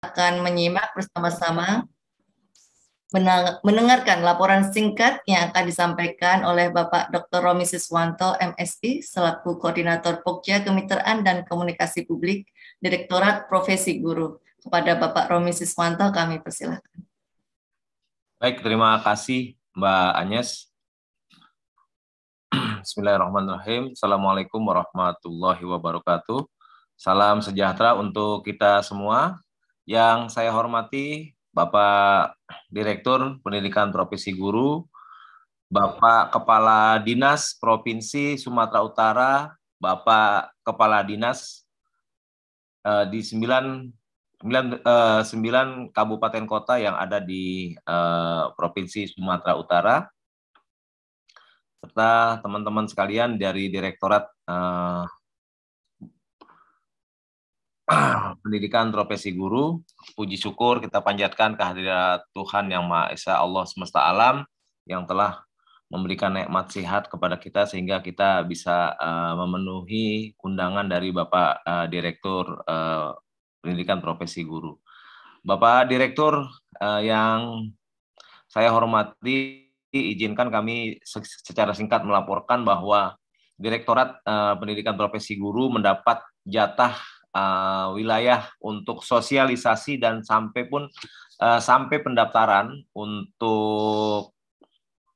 akan menyimak bersama-sama mendengarkan laporan singkat yang akan disampaikan oleh Bapak Dr. Romi Siswanto, MSI, selaku Koordinator Pokja Kemitraan dan Komunikasi Publik, Direktorat Profesi Guru. Kepada Bapak Romi Siswanto, kami persilakan. Baik, terima kasih Mbak Agnes. Bismillahirrahmanirrahim. Assalamualaikum warahmatullahi wabarakatuh. Salam sejahtera untuk kita semua. Yang saya hormati Bapak Direktur Pendidikan Profesi Guru, Bapak Kepala Dinas Provinsi Sumatera Utara, Bapak Kepala Dinas di 9 kabupaten kota yang ada di Provinsi Sumatera Utara, serta teman-teman sekalian dari Direktorat Pendidikan Profesi Guru. Puji syukur kita panjatkan kehadirat Tuhan Yang Maha Esa, Allah semesta alam, yang telah memberikan nikmat sehat kepada kita sehingga kita bisa memenuhi undangan dari Bapak Direktur Pendidikan Profesi Guru. Bapak Direktur yang saya hormati, izinkan kami secara singkat melaporkan bahwa Direktorat Pendidikan Profesi Guru mendapat jatah wilayah untuk sosialisasi dan sampai pendaftaran untuk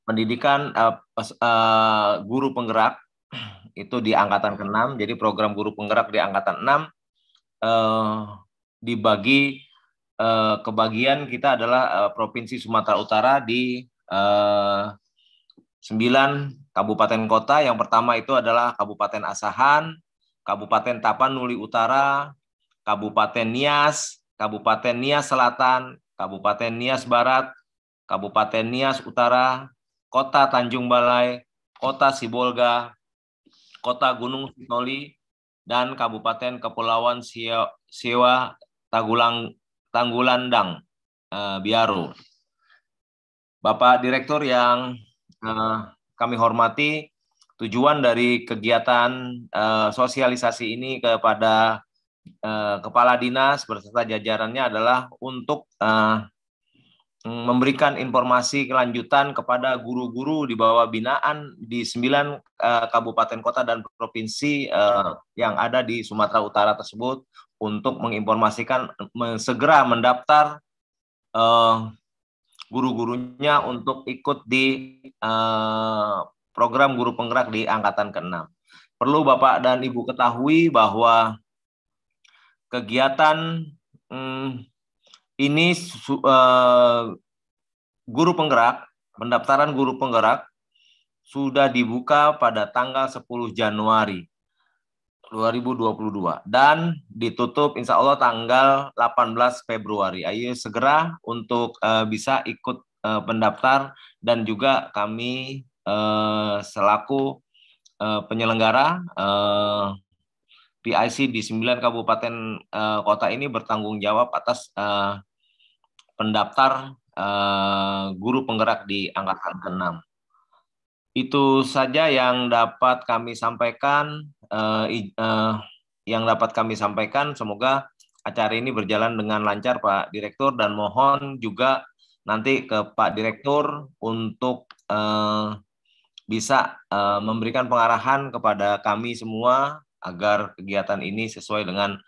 pendidikan guru penggerak itu di angkatan ke-6. Jadi program guru penggerak di angkatan 6 dibagi kebagian kita adalah Provinsi Sumatera Utara di 9 kabupaten kota. Yang pertama itu adalah Kabupaten Asahan, Kabupaten Tapanuli Utara, Kabupaten Nias, Kabupaten Nias Selatan, Kabupaten Nias Barat, Kabupaten Nias Utara, Kota Tanjung Balai, Kota Sibolga, Kota Gunung Sitoli, dan Kabupaten Kepulauan Siwa Tanggulandang, Biaro. Bapak Direktur yang kami hormati, tujuan dari kegiatan sosialisasi ini kepada Kepala Dinas beserta jajarannya adalah untuk memberikan informasi kelanjutan kepada guru-guru di bawah binaan di 9 kabupaten kota dan provinsi yang ada di Sumatera Utara tersebut, untuk menginformasikan segera mendaftar guru-gurunya untuk ikut di program guru penggerak di angkatan ke-6. Perlu Bapak dan Ibu ketahui bahwa kegiatan ini guru penggerak, pendaftaran guru penggerak sudah dibuka pada tanggal 10 Januari 2022 dan ditutup insya Allah tanggal 18 Februari. Ayo segera untuk bisa ikut pendaftar, dan juga kami selaku penyelenggara PIC di 9 kabupaten kota ini bertanggung jawab atas pendaftar guru penggerak di angkatan ke-6. Itu saja yang dapat kami sampaikan. Semoga acara ini berjalan dengan lancar, Pak Direktur, dan mohon juga nanti ke Pak Direktur untuk bisa memberikan pengarahan kepada kami semua agar kegiatan ini sesuai dengan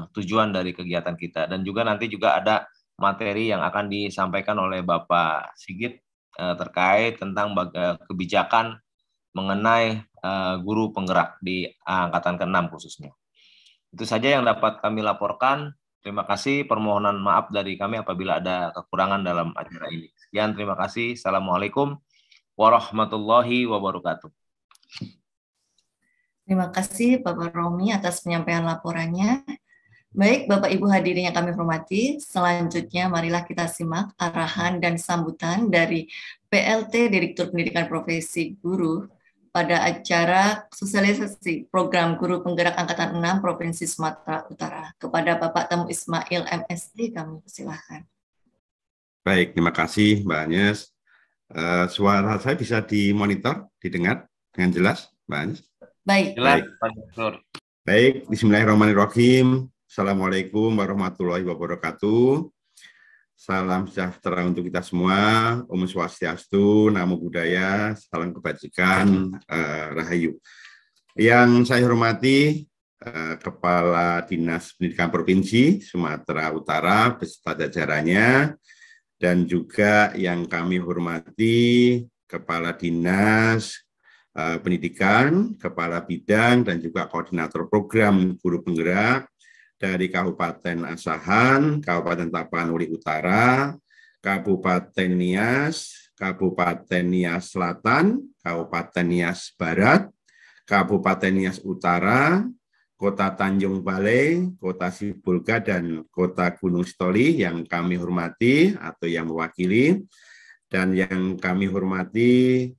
tujuan dari kegiatan kita. Dan juga nanti juga ada materi yang akan disampaikan oleh Bapak Sigit terkait tentang kebijakan mengenai guru penggerak di angkatan ke-6 khususnya. Itu saja yang dapat kami laporkan. Terima kasih, permohonan maaf dari kami apabila ada kekurangan dalam acara ini. Sekian, terima kasih. Assalamualaikum warahmatullahi wabarakatuh. Terima kasih Bapak Romi atas penyampaian laporannya. Baik, Bapak Ibu hadirin yang kami hormati, selanjutnya marilah kita simak arahan dan sambutan dari PLT Direktur Pendidikan Profesi Guru pada acara sosialisasi program Guru Penggerak Angkatan 6 Provinsi Sumatera Utara. Kepada Bapak Temu Ismail MSD, kami persilahkan. Baik, terima kasih Mbak Agnes. Suara saya bisa dimonitor, didengar dengan jelas, Mbak Agnes? Baik. Baik. Baik, bismillahirrahmanirrahim. Assalamualaikum warahmatullahi wabarakatuh. Salam sejahtera untuk kita semua. Om Swastiastu, Namo Buddhaya, salam kebajikan, Rahayu. Yang saya hormati Kepala Dinas Pendidikan Provinsi Sumatera Utara beserta jajarannya, dan juga yang kami hormati Kepala Dinas Pendidikan, Kepala Bidang, dan juga Koordinator Program Guru Penggerak dari Kabupaten Asahan, Kabupaten Tapanuli Utara, Kabupaten Nias, Kabupaten Nias Selatan, Kabupaten Nias Barat, Kabupaten Nias Utara, Kota Tanjung Balai, Kota Sibolga, dan Kota Gunung Sitoli yang kami hormati atau yang mewakili, dan yang kami hormati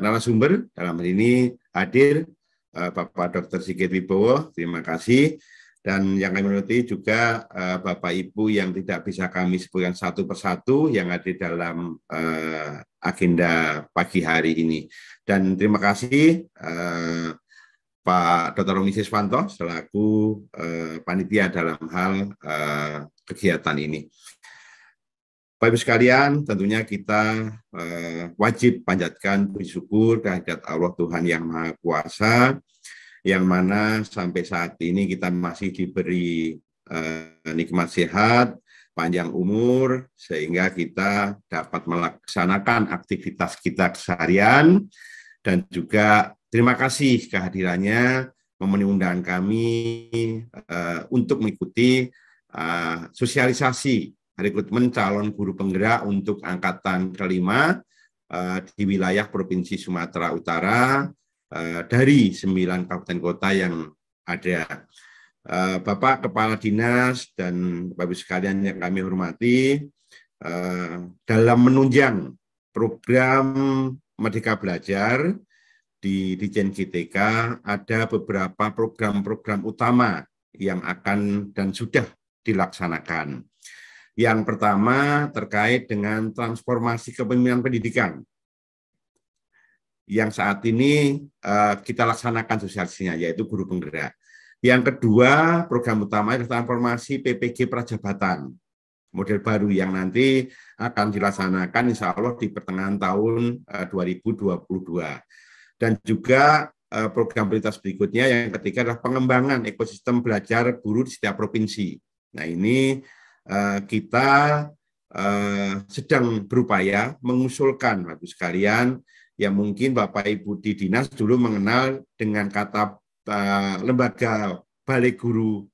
narasumber dalam hal ini hadir Bapak Dr. Sigit Wibowo, terima kasih. Dan yang kami hormati juga Bapak Ibu yang tidak bisa kami sebutkan satu persatu yang ada dalam agenda pagi hari ini. Dan terima kasih Pak Dr. Romi Siswanto selaku panitia dalam hal kegiatan ini. Bapak Ibu sekalian, tentunya kita wajib panjatkan puji syukur kehadirat Allah Tuhan Yang Maha Kuasa, yang mana sampai saat ini kita masih diberi nikmat sehat, panjang umur, sehingga kita dapat melaksanakan aktivitas kita keseharian, dan juga terima kasih kehadirannya memenuhi undangan kami untuk mengikuti sosialisasi rekrutmen calon guru penggerak untuk angkatan kelima di wilayah Provinsi Sumatera Utara dari 9 kabupaten kota yang ada. Bapak Kepala Dinas dan Bapak Ibu sekalian yang kami hormati, dalam menunjang program Merdeka Belajar di Ditjen GTK ada beberapa program-program utama yang akan dan sudah dilaksanakan. Yang pertama terkait dengan transformasi kepemimpinan pendidikan, yang saat ini kita laksanakan sosialisasinya, yaitu guru penggerak. Yang kedua, program utama adalah transformasi PPG Prajabatan, model baru yang nanti akan dilaksanakan insya Allah di pertengahan tahun 2022. Dan juga program prioritas berikutnya yang ketiga adalah pengembangan ekosistem belajar guru di setiap provinsi. Nah, ini kita sedang berupaya mengusulkan, Bapak sekalian, yang mungkin Bapak Ibu di dinas dulu mengenal dengan kata lembaga balai guru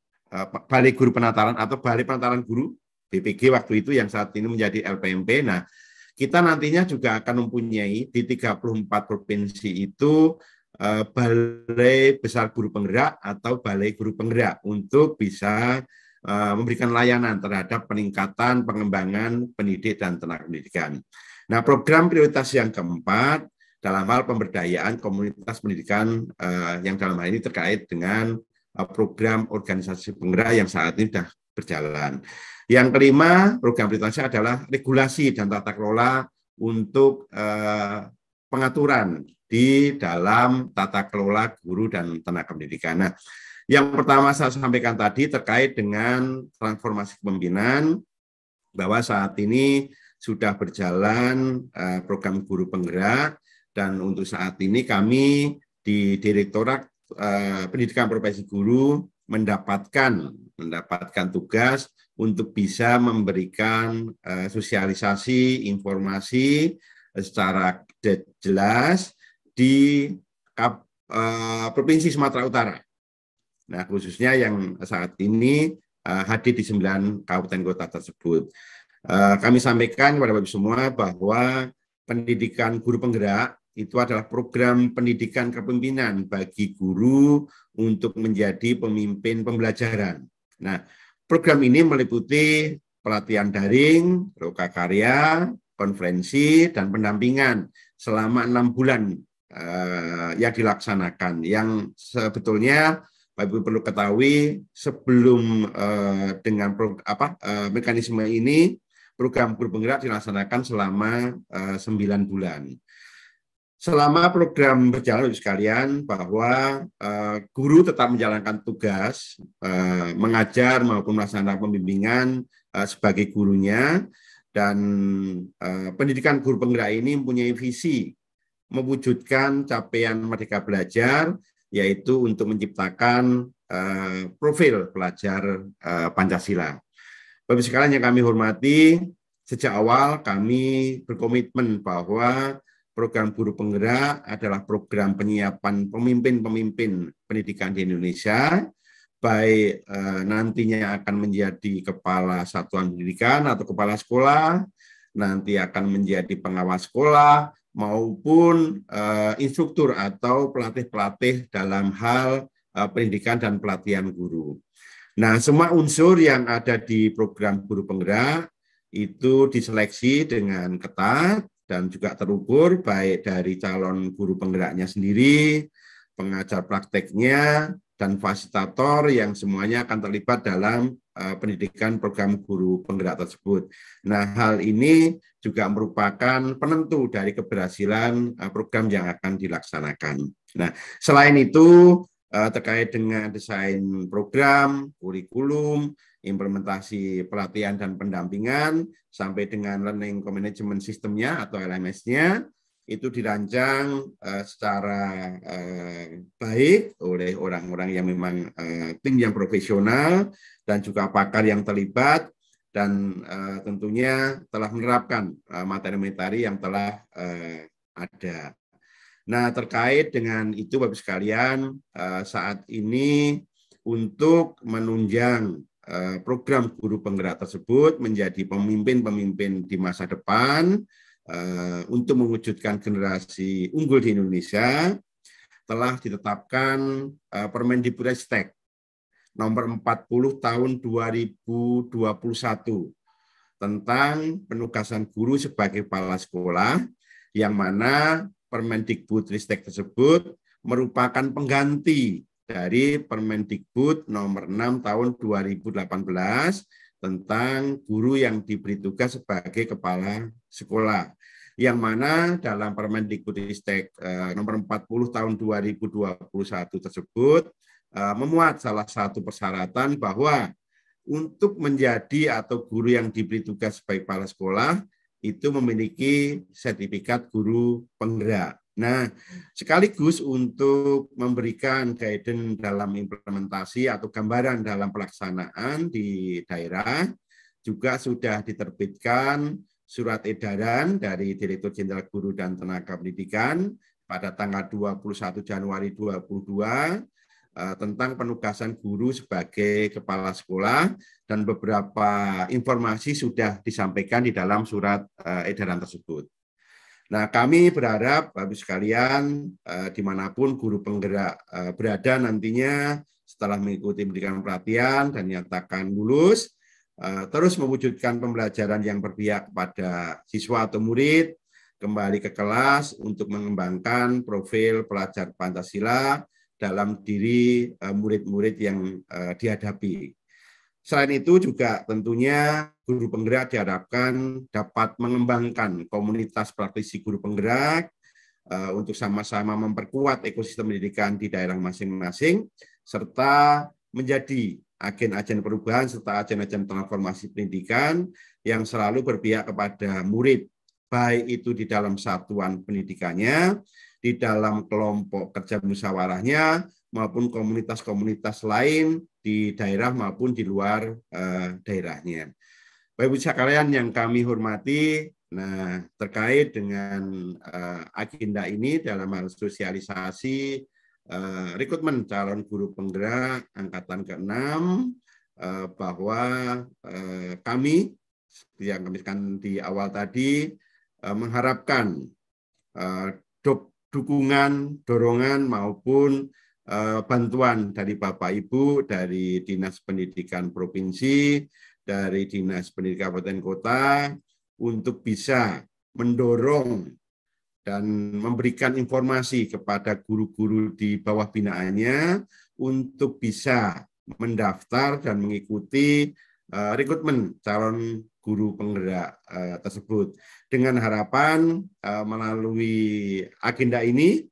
penataran atau balai penataran guru BPG waktu itu, yang saat ini menjadi LPMP. Nah, kita nantinya juga akan mempunyai di 34 provinsi itu balai besar guru penggerak atau balai guru penggerak untuk bisa memberikan layanan terhadap peningkatan pengembangan pendidik dan tenaga pendidikan. Nah, program prioritas yang keempat dalam hal pemberdayaan komunitas pendidikan yang dalam hal ini terkait dengan program organisasi penggerak yang saat ini sudah berjalan. Yang kelima, program prioritasnya adalah regulasi dan tata kelola untuk pengaturan di dalam tata kelola guru dan tenaga pendidikan. Nah, yang pertama saya sampaikan tadi terkait dengan transformasi kepemimpinan, bahwa saat ini sudah berjalan program guru penggerak, dan untuk saat ini kami di Direktorat Pendidikan Profesi Guru mendapatkan tugas untuk bisa memberikan sosialisasi informasi secara jelas di Provinsi Sumatera Utara. Nah, khususnya yang saat ini hadir di 9 kabupaten kota tersebut. Kami sampaikan kepada Bapak semua bahwa pendidikan guru penggerak itu adalah program pendidikan kepemimpinan bagi guru untuk menjadi pemimpin pembelajaran. Nah, program ini meliputi pelatihan daring, lokakarya, konferensi, dan pendampingan selama 6 bulan yang dilaksanakan. Yang sebetulnya Bapak Ibu perlu ketahui, sebelum dengan mekanisme ini, program guru penggerak dilaksanakan selama 9 bulan. selama program berjalan sekalian bahwa guru tetap menjalankan tugas mengajar maupun melaksanakan pembimbingan sebagai gurunya, dan pendidikan guru penggerak ini mempunyai visi mewujudkan capaian Merdeka Belajar, yaitu untuk menciptakan profil pelajar Pancasila. Bapak sekalian yang kami hormati, sejak awal kami berkomitmen bahwa program guru penggerak adalah program penyiapan pemimpin-pemimpin pendidikan di Indonesia, baik nantinya akan menjadi kepala satuan pendidikan atau kepala sekolah, nanti akan menjadi pengawas sekolah, maupun instruktur atau pelatih-pelatih dalam hal pendidikan dan pelatihan guru. Nah, semua unsur yang ada di program guru penggerak itu diseleksi dengan ketat dan juga terukur, baik dari calon guru penggeraknya sendiri, pengajar prakteknya, dan fasilitator yang semuanya akan terlibat dalam pendidikan program guru penggerak tersebut. Nah, hal ini juga merupakan penentu dari keberhasilan program yang akan dilaksanakan. Nah, selain itu, terkait dengan desain program, kurikulum, implementasi pelatihan dan pendampingan, sampai dengan learning management system-nya atau LMS-nya, itu dirancang secara baik oleh orang-orang yang memang tim yang profesional dan juga pakar yang terlibat, dan tentunya telah menerapkan materi-materi yang telah ada. Nah, terkait dengan itu Bapak sekalian, saat ini untuk menunjang program guru penggerak tersebut menjadi pemimpin-pemimpin di masa depan untuk mewujudkan generasi unggul di Indonesia, telah ditetapkan Permendikbudristek nomor 40 tahun 2021 tentang penugasan guru sebagai kepala sekolah, yang mana Permendikbudristek tersebut merupakan pengganti dari Permendikbud nomor 6 tahun 2018 tentang guru yang diberi tugas sebagai kepala sekolah, yang mana dalam Permendikbudristek nomor 40 tahun 2021 tersebut memuat salah satu persyaratan bahwa untuk menjadi atau guru yang diberi tugas sebagai kepala sekolah itu memiliki sertifikat guru penggerak. Nah, sekaligus untuk memberikan guidance dalam implementasi atau gambaran dalam pelaksanaan di daerah, juga sudah diterbitkan surat edaran dari Direktur Jenderal Guru dan Tenaga Pendidikan pada tanggal 21 Januari 2022 tentang penugasan guru sebagai kepala sekolah, dan beberapa informasi sudah disampaikan di dalam surat edaran tersebut. Nah, kami berharap Bapak sekalian dimanapun guru penggerak berada nantinya setelah mengikuti pendidikan pelatihan dan nyatakan lulus, terus mewujudkan pembelajaran yang berpihak kepada siswa atau murid, kembali ke kelas untuk mengembangkan profil pelajar Pancasila dalam diri murid-murid yang dihadapi. Selain itu juga tentunya guru penggerak diharapkan dapat mengembangkan komunitas praktisi guru penggerak untuk sama-sama memperkuat ekosistem pendidikan di daerah masing-masing, serta menjadi agen-agen perubahan serta agen-agen transformasi pendidikan yang selalu berpihak kepada murid, baik itu di dalam satuan pendidikannya, di dalam kelompok kerja musyawarahnya, maupun komunitas-komunitas lain di daerah maupun di luar daerahnya. Bapak Ibu sekalian yang kami hormati, nah terkait dengan agenda ini dalam hal sosialisasi rekrutmen calon guru penggerak angkatan ke-6, bahwa kami yang kami sampaikan di awal tadi mengharapkan dukungan, dorongan maupun bantuan dari Bapak Ibu, dari Dinas Pendidikan Provinsi, dari Dinas Pendidikan Kabupaten Kota, untuk bisa mendorong dan memberikan informasi kepada guru-guru di bawah binaannya untuk bisa mendaftar dan mengikuti rekrutmen calon guru penggerak tersebut. Dengan harapan melalui agenda ini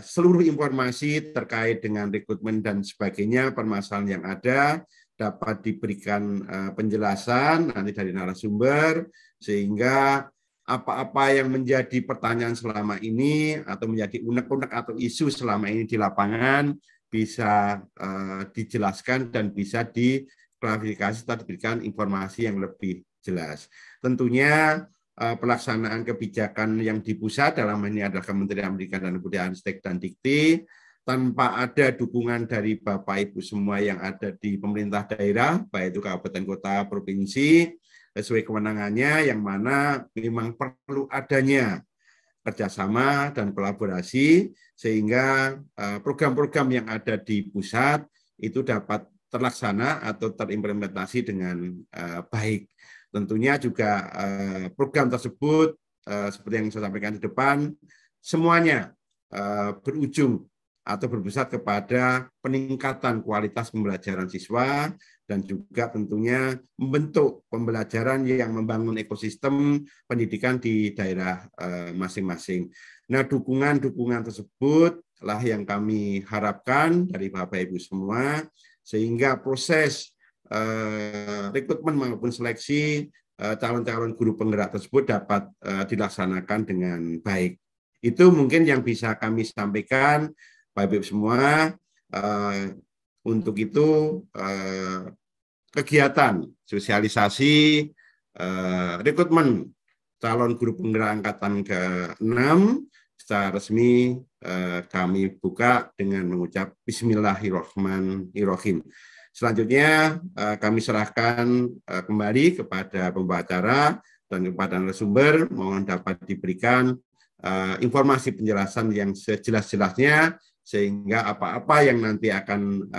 seluruh informasi terkait dengan rekrutmen dan sebagainya, permasalahan yang ada dapat diberikan penjelasan nanti dari narasumber, sehingga apa-apa yang menjadi pertanyaan selama ini atau menjadi unek-unek atau isu selama ini di lapangan bisa dijelaskan dan bisa diklarifikasi atau diberikan informasi yang lebih jelas. Tentunya pelaksanaan kebijakan yang di pusat, dalam hal ini adalah Kementerian Pendidikan dan Kebudayaan, Stek dan Dikti, tanpa ada dukungan dari Bapak Ibu semua yang ada di pemerintah daerah, baik itu kabupaten, kota, provinsi, sesuai kewenangannya, yang mana memang perlu adanya kerjasama dan kolaborasi sehingga program-program yang ada di pusat itu dapat terlaksana atau terimplementasi dengan baik. Tentunya juga program tersebut seperti yang saya sampaikan di depan, semuanya berujung atau berpusat kepada peningkatan kualitas pembelajaran siswa dan juga tentunya membentuk pembelajaran yang membangun ekosistem pendidikan di daerah masing-masing. Nah, dukungan-dukungan tersebut lah yang kami harapkan dari Bapak Ibu semua, sehingga proses rekrutmen maupun seleksi calon-calon guru penggerak tersebut dapat dilaksanakan dengan baik. Itu mungkin yang bisa kami sampaikan, Bapak Ibu semua. Untuk itu kegiatan sosialisasi rekrutmen calon guru penggerak angkatan ke-6 secara resmi kami buka dengan mengucap Bismillahirrahmanirrahim. Selanjutnya kami serahkan kembali kepada pembicara dan kepada narasumber, mohon dapat diberikan informasi penjelasan yang sejelas-jelasnya, sehingga apa-apa yang nanti akan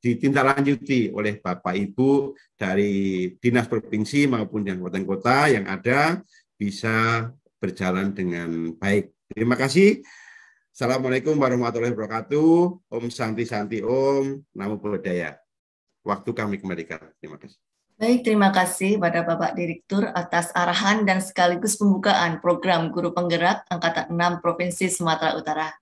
ditindaklanjuti oleh Bapak Ibu dari dinas provinsi maupun yang kabupaten kota yang ada bisa berjalan dengan baik. Terima kasih. Assalamualaikum warahmatullahi wabarakatuh. Om Santi Santi Om, Namo Buddhaya. Waktu kami kembalikan. Terima kasih. Baik, terima kasih pada Bapak Direktur atas arahan dan sekaligus pembukaan program Guru Penggerak Angkatan 6 Provinsi Sumatera Utara.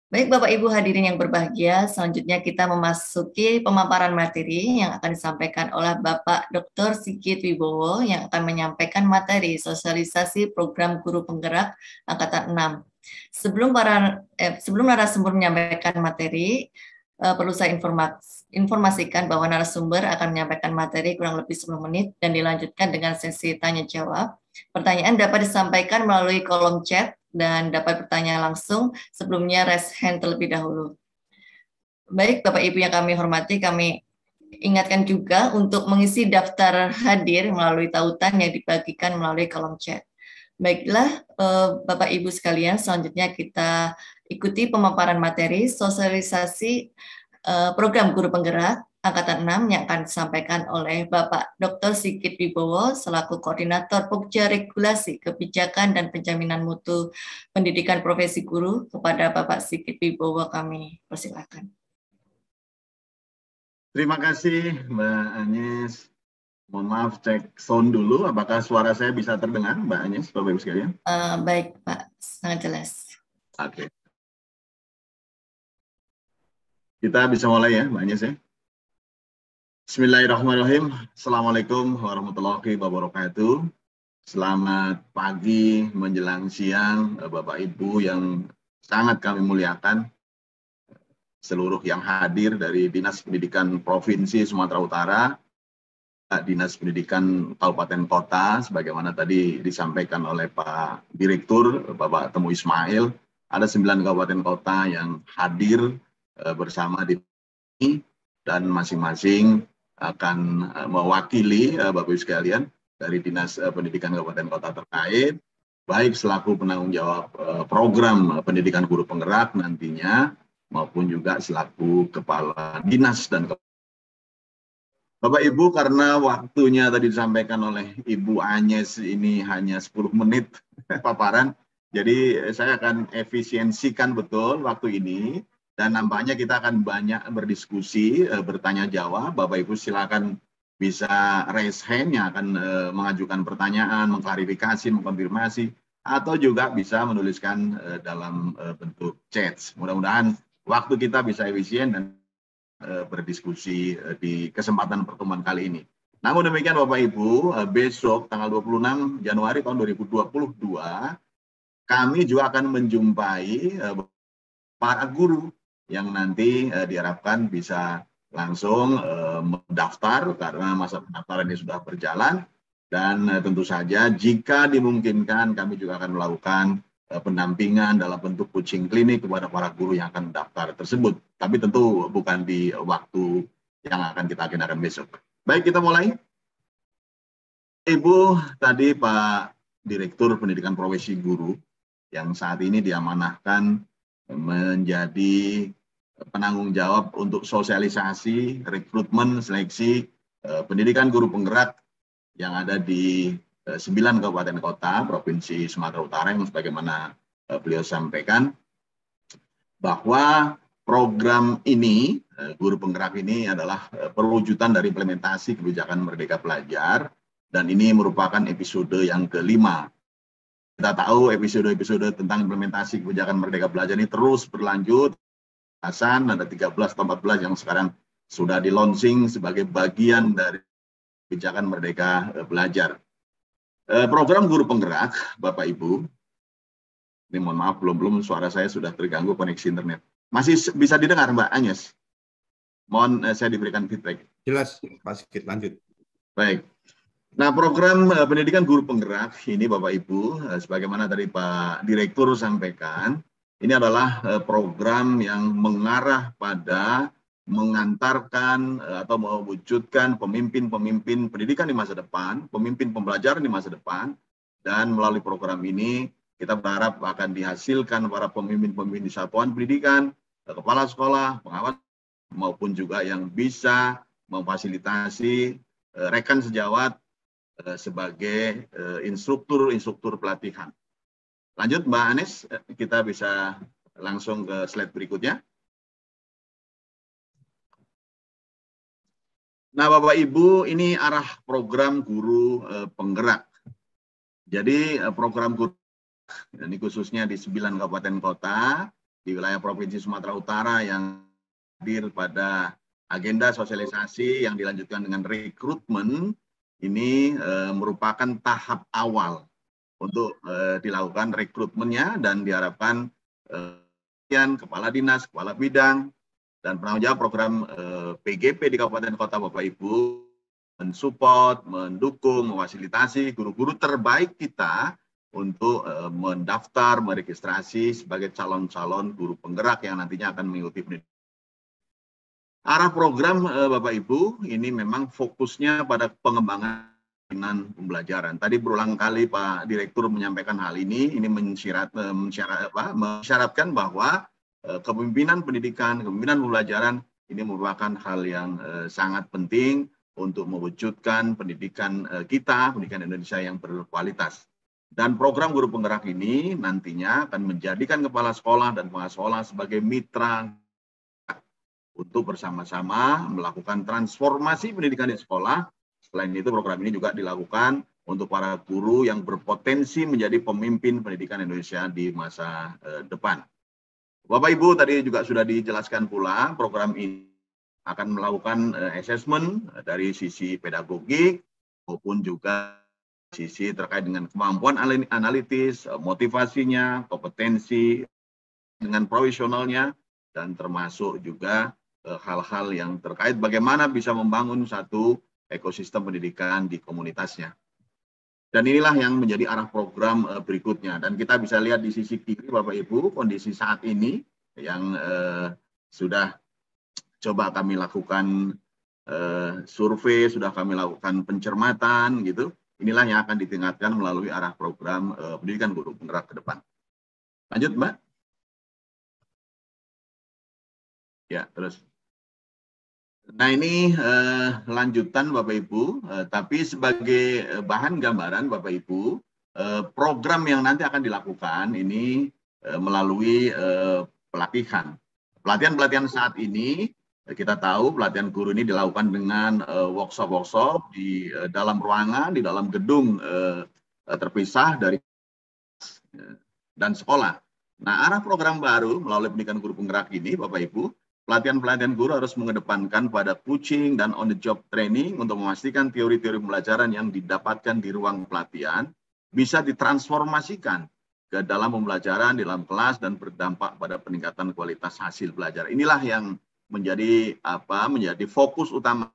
Baik Bapak Ibu hadirin yang berbahagia, selanjutnya kita memasuki pemaparan materi yang akan disampaikan oleh Bapak Dr. Sigit Wibowo yang akan menyampaikan materi sosialisasi program Guru Penggerak Angkatan 6. Sebelum narasumber menyampaikan materi, perlu saya informasikan bahwa narasumber akan menyampaikan materi kurang lebih 10 menit dan dilanjutkan dengan sesi tanya-jawab. Pertanyaan dapat disampaikan melalui kolom chat dan dapat bertanya langsung, sebelumnya raise hand terlebih dahulu. Baik Bapak Ibu yang kami hormati, kami ingatkan juga untuk mengisi daftar hadir melalui tautan yang dibagikan melalui kolom chat. Baiklah Bapak Ibu sekalian, selanjutnya kita ikuti pemaparan materi sosialisasi program Guru Penggerak Angkatan 6 yang akan disampaikan oleh Bapak Dr. Sigit Wibowo selaku Koordinator Pokja Regulasi Kebijakan dan Penjaminan Mutu Pendidikan Profesi Guru. Kepada Bapak Sigit Wibowo kami persilakan. Terima kasih Mbak Agnes. Mohon maaf, cek sound dulu. Apakah suara saya bisa terdengar, Mbak Agnes, Bapak Ibu sekalian? Baik Pak, sangat jelas. Oke. Kita bisa mulai ya, Mbak Agnes ya. Bismillahirrahmanirrahim. Assalamualaikum warahmatullahi wabarakatuh. Selamat pagi menjelang siang, Bapak Ibu yang sangat kami muliakan. Seluruh yang hadir dari Dinas Pendidikan Provinsi Sumatera Utara, Dinas Pendidikan Kabupaten Kota, sebagaimana tadi disampaikan oleh Pak Direktur, Bapak Temu Ismail, ada 9 kabupaten kota yang hadir bersama di sini dan masing-masing akan mewakili Bapak Ibu sekalian dari Dinas Pendidikan Kabupaten Kota terkait, baik selaku penanggung jawab program pendidikan guru penggerak nantinya, maupun juga selaku kepala dinas dan Bapak Ibu, karena waktunya tadi disampaikan oleh Ibu Agnes ini hanya 10 menit paparan, jadi saya akan efisiensikan betul waktu ini. Dan nampaknya kita akan banyak berdiskusi, bertanya jawab. Bapak Ibu silakan bisa raise hand-nya, akan mengajukan pertanyaan, mengklarifikasi, mengkonfirmasi, atau juga bisa menuliskan dalam bentuk chat. Mudah-mudahan waktu kita bisa efisien dan berdiskusi di kesempatan pertemuan kali ini. Namun demikian Bapak Ibu, besok tanggal 26 Januari tahun 2022, kami juga akan menjumpai para guru yang nanti diharapkan bisa langsung mendaftar karena masa pendaftaran ini sudah berjalan, dan tentu saja jika dimungkinkan kami juga akan melakukan pendampingan dalam bentuk coaching klinik kepada para guru yang akan mendaftar tersebut. Tapi tentu bukan di waktu yang akan kita agendakan besok. Baik, kita mulai. Ibu, tadi Pak Direktur Pendidikan Profesi Guru yang saat ini diamanahkan menjadi penanggung jawab untuk sosialisasi, rekrutmen, seleksi pendidikan guru penggerak yang ada di 9 kabupaten kota Provinsi Sumatera Utara, yang sebagaimana beliau sampaikan bahwa program ini, guru penggerak ini adalah perwujudan dari implementasi kebijakan Merdeka Belajar, dan ini merupakan episode yang kelima. Kita tahu episode-episode tentang implementasi kebijakan Merdeka Belajar ini terus berlanjut. Ada 13 atau 14 yang sekarang sudah di-launching sebagai bagian dari kebijakan Merdeka Belajar. Program guru penggerak, Bapak Ibu, ini mohon maaf, belum suara saya sudah terganggu koneksi internet. Masih bisa didengar Mbak Agnes? Mohon saya diberikan feedback. Jelas, Pak Sigit, lanjut. Baik. Nah, program pendidikan guru penggerak ini Bapak Ibu, sebagaimana tadi Pak Direktur sampaikan, ini adalah program yang mengarah pada mengantarkan atau mewujudkan pemimpin-pemimpin pendidikan di masa depan, pemimpin pembelajaran di masa depan, dan melalui program ini kita berharap akan dihasilkan para pemimpin-pemimpin di satuan pendidikan, kepala sekolah, pengawas, maupun juga yang bisa memfasilitasi rekan sejawat sebagai instruktur pelatihan. Lanjut Mbak Anis, kita bisa langsung ke slide berikutnya. Nah Bapak Ibu, ini arah program guru penggerak. Jadi program guru ini khususnya di 9 kabupaten kota di wilayah Provinsi Sumatera Utara yang hadir pada agenda sosialisasi yang dilanjutkan dengan rekrutmen. Ini merupakan tahap awal untuk dilakukan rekrutmennya, dan diharapkan kepala dinas, kepala bidang, dan penanggung jawab program PGP di kabupaten kota Bapak Ibu mensupport, mendukung, memfasilitasi guru-guru terbaik kita untuk mendaftar, meregistrasi sebagai calon-calon guru penggerak yang nantinya akan mengikuti pendidikan. Arah program Bapak Ibu ini memang fokusnya pada pengembangan pembelajaran. Tadi berulang kali Pak Direktur menyampaikan hal ini mensyaratkan bahwa kepemimpinan pendidikan, kepemimpinan pembelajaran ini merupakan hal yang sangat penting untuk mewujudkan pendidikan kita, pendidikan Indonesia yang berkualitas. Dan program guru penggerak ini nantinya akan menjadikan kepala sekolah dan pengawas sekolah sebagai mitra untuk bersama-sama melakukan transformasi pendidikan di sekolah. Selain itu, program ini juga dilakukan untuk para guru yang berpotensi menjadi pemimpin pendidikan Indonesia di masa depan. Bapak Ibu, tadi juga sudah dijelaskan pula, program ini akan melakukan assessment dari sisi pedagogik maupun juga sisi terkait dengan kemampuan analitis, motivasinya, kompetensi dengan profesionalnya, dan termasuk juga hal-hal yang terkait bagaimana bisa membangun satu ekosistem pendidikan di komunitasnya. Dan inilah yang menjadi arah program berikutnya. Dan kita bisa lihat di sisi kiri Bapak Ibu, kondisi saat ini yang sudah coba kami lakukan survei, sudah kami lakukan pencermatan gitu. Inilah yang akan ditingkatkan melalui arah program pendidikan guru penggerak ke depan. Lanjut Mbak. Ya, terus. Nah ini lanjutan Bapak Ibu, tapi sebagai bahan gambaran Bapak Ibu, program yang nanti akan dilakukan ini melalui pelatihan. Pelatihan-pelatihan saat ini Kita tahu pelatihan guru ini dilakukan dengan workshop-workshop di dalam ruangan, di dalam gedung terpisah dari dan sekolah. Nah, arah program baru melalui pendidikan guru penggerak ini, Bapak Ibu, pelatihan-pelatihan guru harus mengedepankan pada coaching dan on-the-job training untuk memastikan teori-teori pembelajaran yang didapatkan di ruang pelatihan bisa ditransformasikan ke dalam pembelajaran di dalam kelas dan berdampak pada peningkatan kualitas hasil belajar. Inilah yang menjadi fokus utama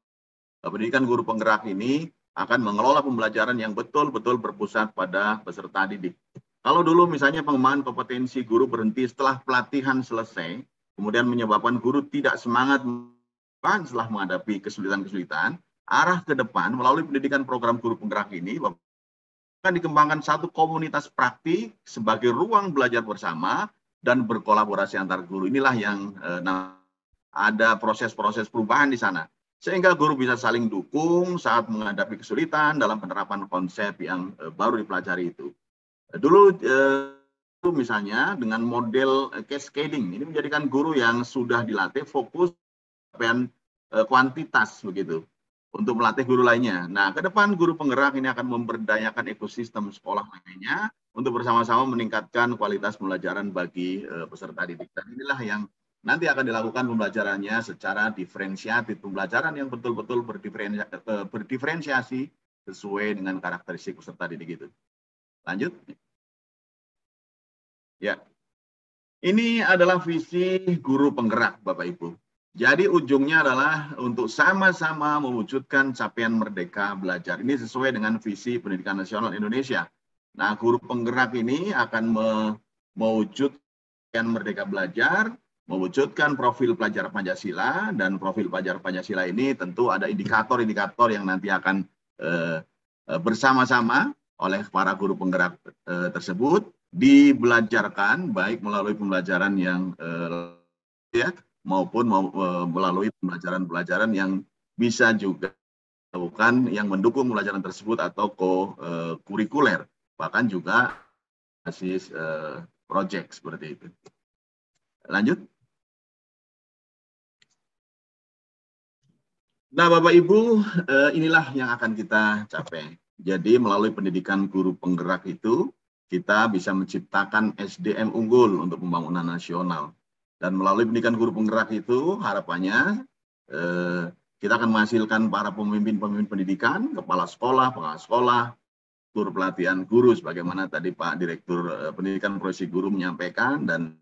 pendidikan guru penggerak ini, akan mengelola pembelajaran yang betul-betul berpusat pada peserta didik. Kalau dulu misalnya pengembangan kompetensi guru berhenti setelah pelatihan selesai, kemudian menyebabkan guru tidak semangat setelah menghadapi kesulitan-kesulitan, arah ke depan melalui pendidikan program guru penggerak ini akan dikembangkan satu komunitas praktik sebagai ruang belajar bersama dan berkolaborasi antar guru. Inilah yang ada proses-proses perubahan di sana. Sehingga guru bisa saling dukung saat menghadapi kesulitan dalam penerapan konsep yang baru dipelajari itu. Dulu misalnya dengan model cascading, ini menjadikan guru yang sudah dilatih fokus pada kuantitas begitu untuk melatih guru lainnya. Nah, ke depan guru penggerak ini akan memberdayakan ekosistem sekolah lainnya untuk bersama-sama meningkatkan kualitas pembelajaran bagi peserta didik. Dan inilah yang nanti akan dilakukan pembelajarannya secara diferensiatif, pembelajaran yang betul-betul berdiferensiasi sesuai dengan karakteristik peserta didik itu. Lanjut. Ya, ini adalah visi guru penggerak, Bapak Ibu. Jadi ujungnya adalah untuk sama-sama mewujudkan capaian merdeka belajar. Ini sesuai dengan visi Pendidikan Nasional Indonesia. Nah, guru penggerak ini akan mewujudkan merdeka belajar, mewujudkan profil pelajar Pancasila, dan profil pelajar Pancasila ini tentu ada indikator-indikator yang nanti akan bersama-sama oleh para guru penggerak tersebut dibelajarkan baik melalui pembelajaran yang maupun melalui pembelajaran-pembelajaran yang bisa juga dilakukan yang mendukung pembelajaran tersebut atau kurikuler, bahkan juga basis project seperti itu. Lanjut. Nah, Bapak Ibu, inilah yang akan kita capai. Jadi melalui pendidikan guru penggerak itu, kita bisa menciptakan SDM unggul untuk pembangunan nasional. Dan melalui pendidikan guru penggerak itu, harapannya kita akan menghasilkan para pemimpin-pemimpin pendidikan, kepala sekolah, pengawas sekolah, guru pelatihan guru, sebagaimana tadi Pak Direktur Pendidikan Profesi Guru menyampaikan, dan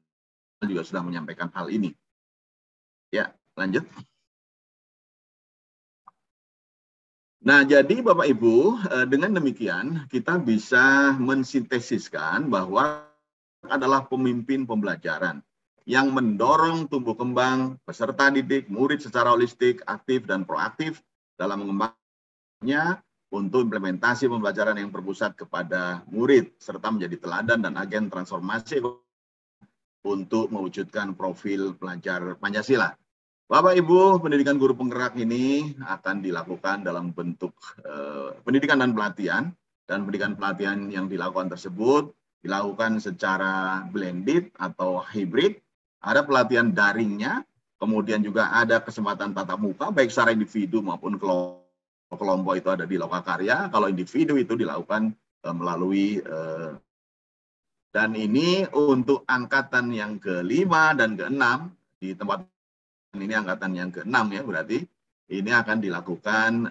juga sudah menyampaikan hal ini. Ya, lanjut. Nah, jadi Bapak Ibu, dengan demikian kita bisa mensintesiskan bahwa adalah pemimpin pembelajaran yang mendorong tumbuh kembang peserta didik, murid secara holistik, aktif dan proaktif dalam mengembangkannya untuk implementasi pembelajaran yang berpusat kepada murid serta menjadi teladan dan agen transformasi untuk mewujudkan profil pelajar Pancasila. Bapak Ibu, pendidikan guru penggerak ini akan dilakukan dalam bentuk pendidikan dan pendidikan pelatihan yang dilakukan tersebut dilakukan secara blended atau hybrid. Ada pelatihan daringnya, kemudian juga ada kesempatan tatap muka baik secara individu maupun kelompok itu ada di Lokakarya. Kalau individu itu dilakukan melalui dan ini untuk angkatan yang ke-5 dan ke-6 di tempat ini angkatan yang ke-6 ya, berarti ini akan dilakukan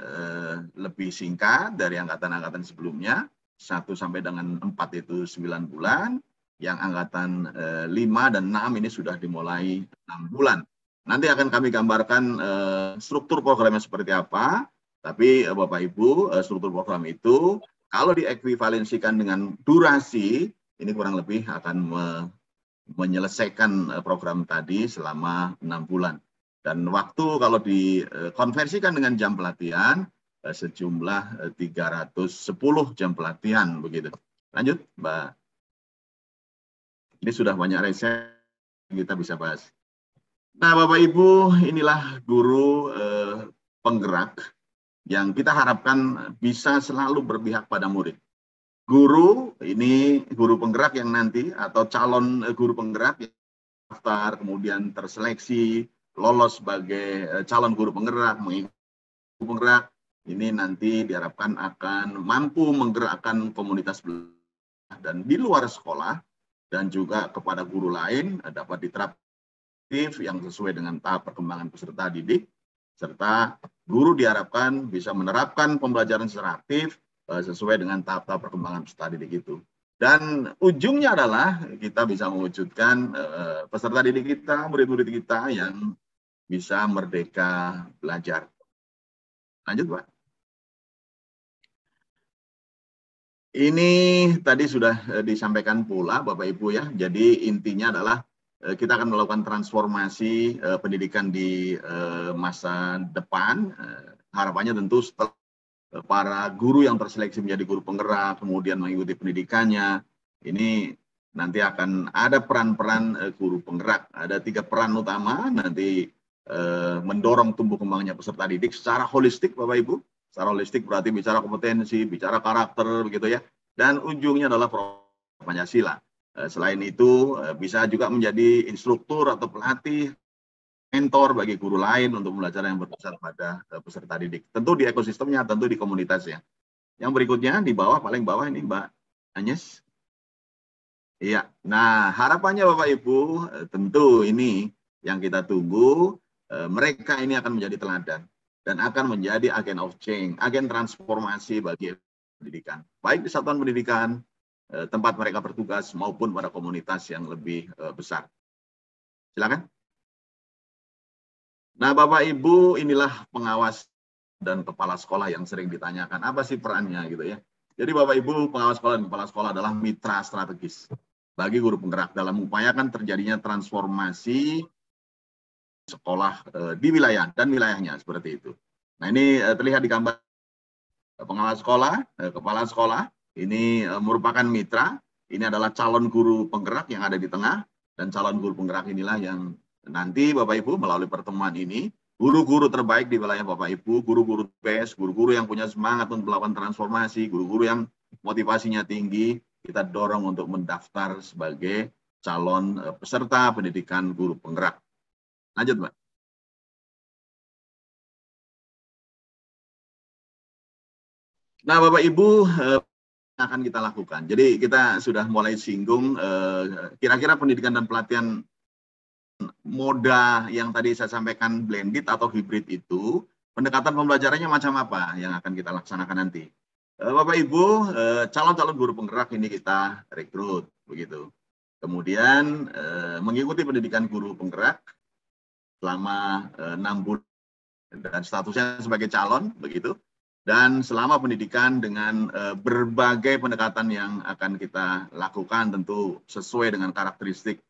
lebih singkat dari angkatan-angkatan sebelumnya. 1 sampai dengan 4 itu 9 bulan, yang angkatan 5 dan 6 ini sudah dimulai 6 bulan. Nanti akan kami gambarkan struktur programnya seperti apa, tapi Bapak Ibu, struktur program itu kalau diekuivalensikan dengan durasi, ini kurang lebih akan menyelesaikan program tadi selama 6 bulan. Dan waktu kalau dikonversikan dengan jam pelatihan, sejumlah 310 jam pelatihan begitu. Lanjut, Mbak. Ini sudah banyak riset kita bisa bahas. Nah, Bapak Ibu, inilah guru penggerak yang kita harapkan bisa selalu berpihak pada murid. Guru, ini guru penggerak yang nanti atau calon guru penggerak yang daftar, kemudian terseleksi, lolos sebagai calon guru penggerak, mengikuti guru penggerak, ini nanti diharapkan akan mampu menggerakkan komunitas belajar dan di luar sekolah, dan juga kepada guru lain dapat diterapkan yang sesuai dengan tahap perkembangan peserta didik, serta guru diharapkan bisa menerapkan pembelajaran secara aktif sesuai dengan tahap-tahap perkembangan peserta didik itu. Dan ujungnya adalah kita bisa mewujudkan peserta didik kita, murid-murid kita yang bisa merdeka belajar. Lanjut, Pak. Ini tadi sudah disampaikan pula, Bapak Ibu ya. Jadi intinya adalah kita akan melakukan transformasi pendidikan di masa depan. Harapannya tentu setelah para guru yang terseleksi menjadi guru penggerak, kemudian mengikuti pendidikannya, ini nanti akan ada peran-peran guru penggerak. Ada 3 peran utama nanti mendorong tumbuh kembangnya peserta didik secara holistik, Bapak Ibu. Secara holistik berarti bicara kompetensi, bicara karakter, begitu ya. Dan ujungnya adalah Pancasila. Selain itu bisa juga menjadi instruktur atau pelatih, mentor bagi guru lain untuk belajar yang berpusat pada peserta didik. Tentu di ekosistemnya, tentu di komunitasnya. Yang berikutnya di bawah, paling bawah ini Mbak Agnes. Iya. Nah, harapannya Bapak Ibu, tentu ini yang kita tunggu, mereka ini akan menjadi teladan dan akan menjadi agen of change, agen transformasi bagi pendidikan. Baik di satuan pendidikan, tempat mereka bertugas maupun pada komunitas yang lebih besar. Silakan. Nah, Bapak Ibu, inilah pengawas dan kepala sekolah yang sering ditanyakan, apa sih perannya gitu ya. Jadi Bapak Ibu, pengawas sekolah dan kepala sekolah adalah mitra strategis bagi guru penggerak dalam mengupayakan terjadinya transformasi sekolah di wilayah dan wilayahnya seperti itu. Nah, ini terlihat di gambar pengawas sekolah, kepala sekolah, ini merupakan mitra, ini adalah calon guru penggerak yang ada di tengah, dan calon guru penggerak inilah yang nanti Bapak Ibu melalui pertemuan ini, guru-guru terbaik di wilayah Bapak Ibu, guru-guru best, guru-guru yang punya semangat untuk melakukan transformasi, guru-guru yang motivasinya tinggi, kita dorong untuk mendaftar sebagai calon peserta pendidikan guru penggerak. Lanjut, Mbak. Nah, Bapak Ibu, akan kita lakukan. Jadi kita sudah mulai singgung kira-kira pendidikan dan pelatihan moda yang tadi saya sampaikan blended atau hybrid itu, pendekatan pembelajarannya macam apa yang akan kita laksanakan nanti. Bapak Ibu, calon-calon guru penggerak ini kita rekrut, begitu. Kemudian mengikuti pendidikan guru penggerak selama 6 bulan dan statusnya sebagai calon, begitu. Dan selama pendidikan dengan berbagai pendekatan yang akan kita lakukan tentu sesuai dengan karakteristik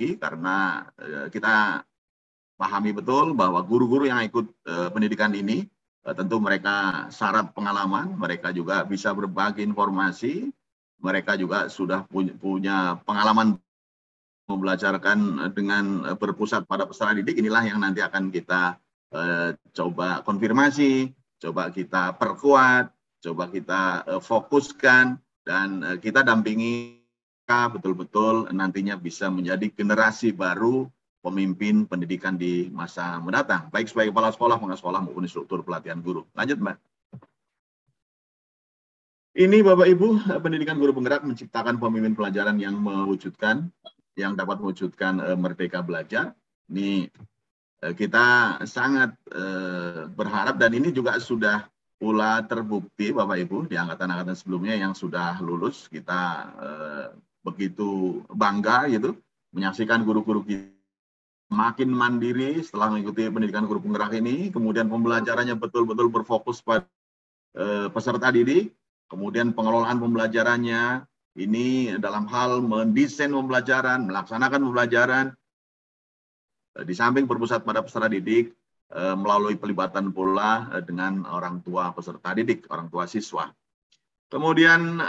karena kita pahami betul bahwa guru-guru yang ikut pendidikan ini tentu mereka syarat pengalaman, mereka juga bisa berbagi informasi, mereka juga sudah punya pengalaman membelajarkan dengan berpusat pada peserta didik. Inilah yang nanti akan kita coba konfirmasi, coba kita perkuat, coba kita fokuskan, dan kita dampingi betul-betul nantinya bisa menjadi generasi baru pemimpin pendidikan di masa mendatang, baik sebagai kepala sekolah, pengawas sekolah maupun instruktur pelatihan guru. Lanjut, Mbak. Ini Bapak Ibu, pendidikan guru penggerak menciptakan pemimpin pelajaran yang dapat mewujudkan merdeka belajar. Ini kita sangat berharap, dan ini juga sudah pula terbukti Bapak Ibu di angkatan-angkatan sebelumnya yang sudah lulus. Kita begitu bangga gitu menyaksikan guru-guru kita makin mandiri setelah mengikuti pendidikan guru penggerak ini, kemudian pembelajarannya betul-betul berfokus pada peserta didik, kemudian pengelolaan pembelajarannya ini dalam hal mendesain pembelajaran, melaksanakan pembelajaran, di samping berpusat pada peserta didik melalui pelibatan pula dengan orang tua peserta didik, orang tua siswa. Kemudian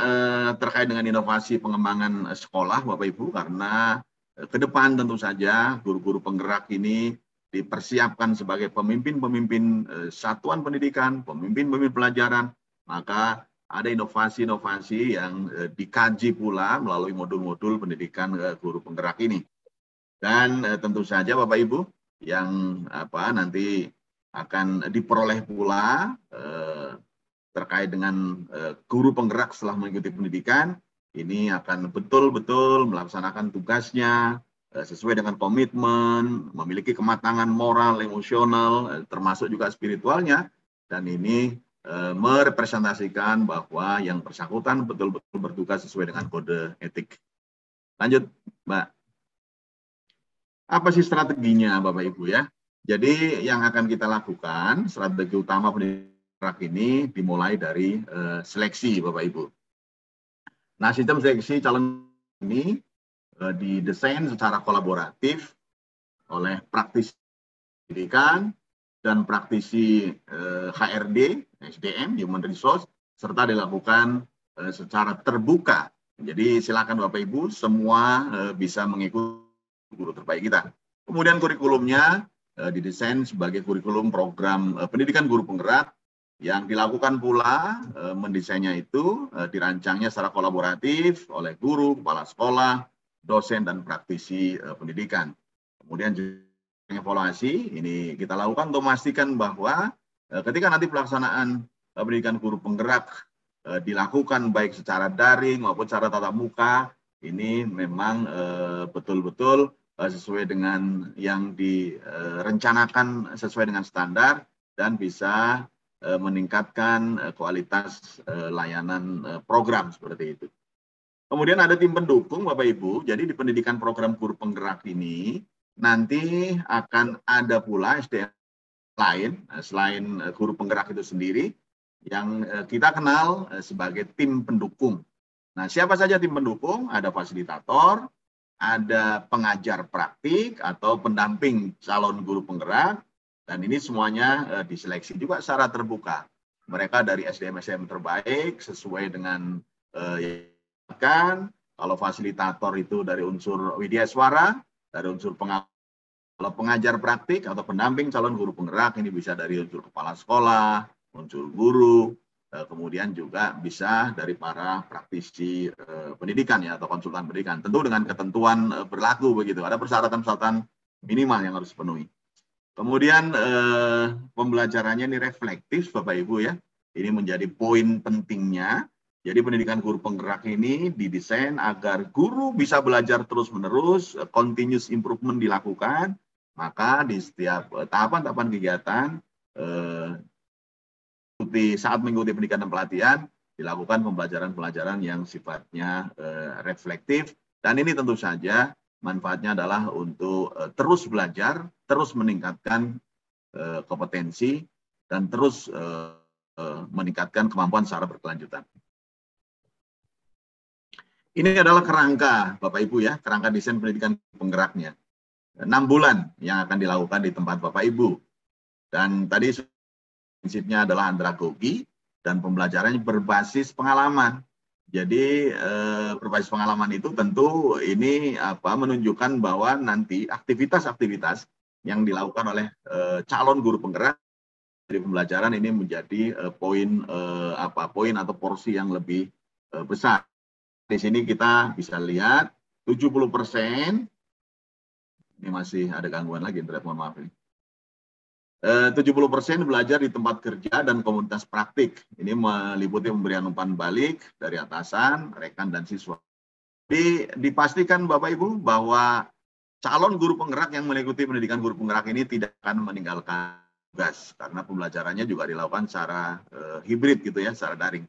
terkait dengan inovasi pengembangan sekolah, Bapak Ibu, karena ke depan tentu saja guru-guru penggerak ini dipersiapkan sebagai pemimpin-pemimpin satuan pendidikan, pemimpin-pemimpin pelajaran, maka ada inovasi-inovasi yang dikaji pula melalui modul-modul pendidikan guru penggerak ini. Dan tentu saja Bapak Ibu yang nanti akan diperoleh pula terkait dengan guru penggerak setelah mengikuti pendidikan, ini akan betul-betul melaksanakan tugasnya sesuai dengan komitmen, memiliki kematangan moral, emosional, termasuk juga spiritualnya, dan ini merepresentasikan bahwa yang bersangkutan betul-betul bertugas sesuai dengan kode etik. Lanjut, Mbak. Apa sih strateginya, Bapak Ibu ya? Jadi yang akan kita lakukan, strategi utama pendidikan ini dimulai dari seleksi, Bapak Ibu. Nah, sistem seleksi calon ini didesain secara kolaboratif oleh praktisi pendidikan dan praktisi HRD, SDM, Human Resource, serta dilakukan secara terbuka. Jadi silakan Bapak Ibu semua bisa mengikuti guru terbaik kita. Kemudian kurikulumnya didesain sebagai kurikulum program pendidikan guru penggerak yang dilakukan pula mendesainnya itu dirancangnya secara kolaboratif oleh guru, kepala sekolah, dosen, dan praktisi pendidikan. Kemudian evaluasi ini kita lakukan untuk memastikan bahwa ketika nanti pelaksanaan pendidikan guru penggerak dilakukan baik secara daring maupun secara tatap muka, ini memang betul-betul sesuai dengan yang direncanakan sesuai dengan standar dan bisa meningkatkan kualitas layanan program seperti itu. Kemudian ada tim pendukung Bapak Ibu, jadi di pendidikan program guru penggerak ini nanti akan ada pula SDM lain selain guru penggerak itu sendiri yang kita kenal sebagai tim pendukung. Nah, siapa saja tim pendukung? Ada fasilitator, ada pengajar praktik atau pendamping calon guru penggerak, dan ini semuanya diseleksi juga secara terbuka. Mereka dari SDM-SDM terbaik sesuai dengan kalau fasilitator itu dari unsur widya suara, dari unsur kalau pengajar praktik atau pendamping calon guru penggerak ini bisa dari unsur kepala sekolah, unsur guru, kemudian juga bisa dari para praktisi pendidikan ya atau konsultan pendidikan. Tentu dengan ketentuan berlaku begitu. Ada persyaratan-persyaratan minimal yang harus dipenuhi. Kemudian pembelajarannya ini reflektif Bapak Ibu ya. Ini menjadi poin pentingnya. Jadi pendidikan guru penggerak ini didesain agar guru bisa belajar terus-menerus, continuous improvement dilakukan. Maka di setiap tahapan-tahapan kegiatan saat mengikuti pendidikan dan pelatihan dilakukan pembelajaran-pembelajaran yang sifatnya reflektif, dan ini tentu saja manfaatnya adalah untuk terus belajar, terus meningkatkan kompetensi, dan terus meningkatkan kemampuan secara berkelanjutan. Ini adalah kerangka Bapak Ibu ya, kerangka desain pendidikan penggeraknya. 6 bulan yang akan dilakukan di tempat Bapak Ibu. Dan tadi prinsipnya adalah andragogi dan pembelajarannya berbasis pengalaman. Jadi berbasis pengalaman itu tentu ini menunjukkan bahwa nanti aktivitas-aktivitas yang dilakukan oleh calon guru penggerak dari pembelajaran ini menjadi poin atau porsi yang lebih besar. Di sini kita bisa lihat 70%, ini masih ada gangguan lagi internet, mohon maaf ini. 70% belajar di tempat kerja dan komunitas praktik. Ini meliputi pemberian umpan balik dari atasan, rekan, dan siswa. Dipastikan Bapak Ibu bahwa calon guru penggerak yang mengikuti pendidikan guru penggerak ini tidak akan meninggalkan tugas, karena pembelajarannya juga dilakukan secara hibrid gitu ya, secara daring.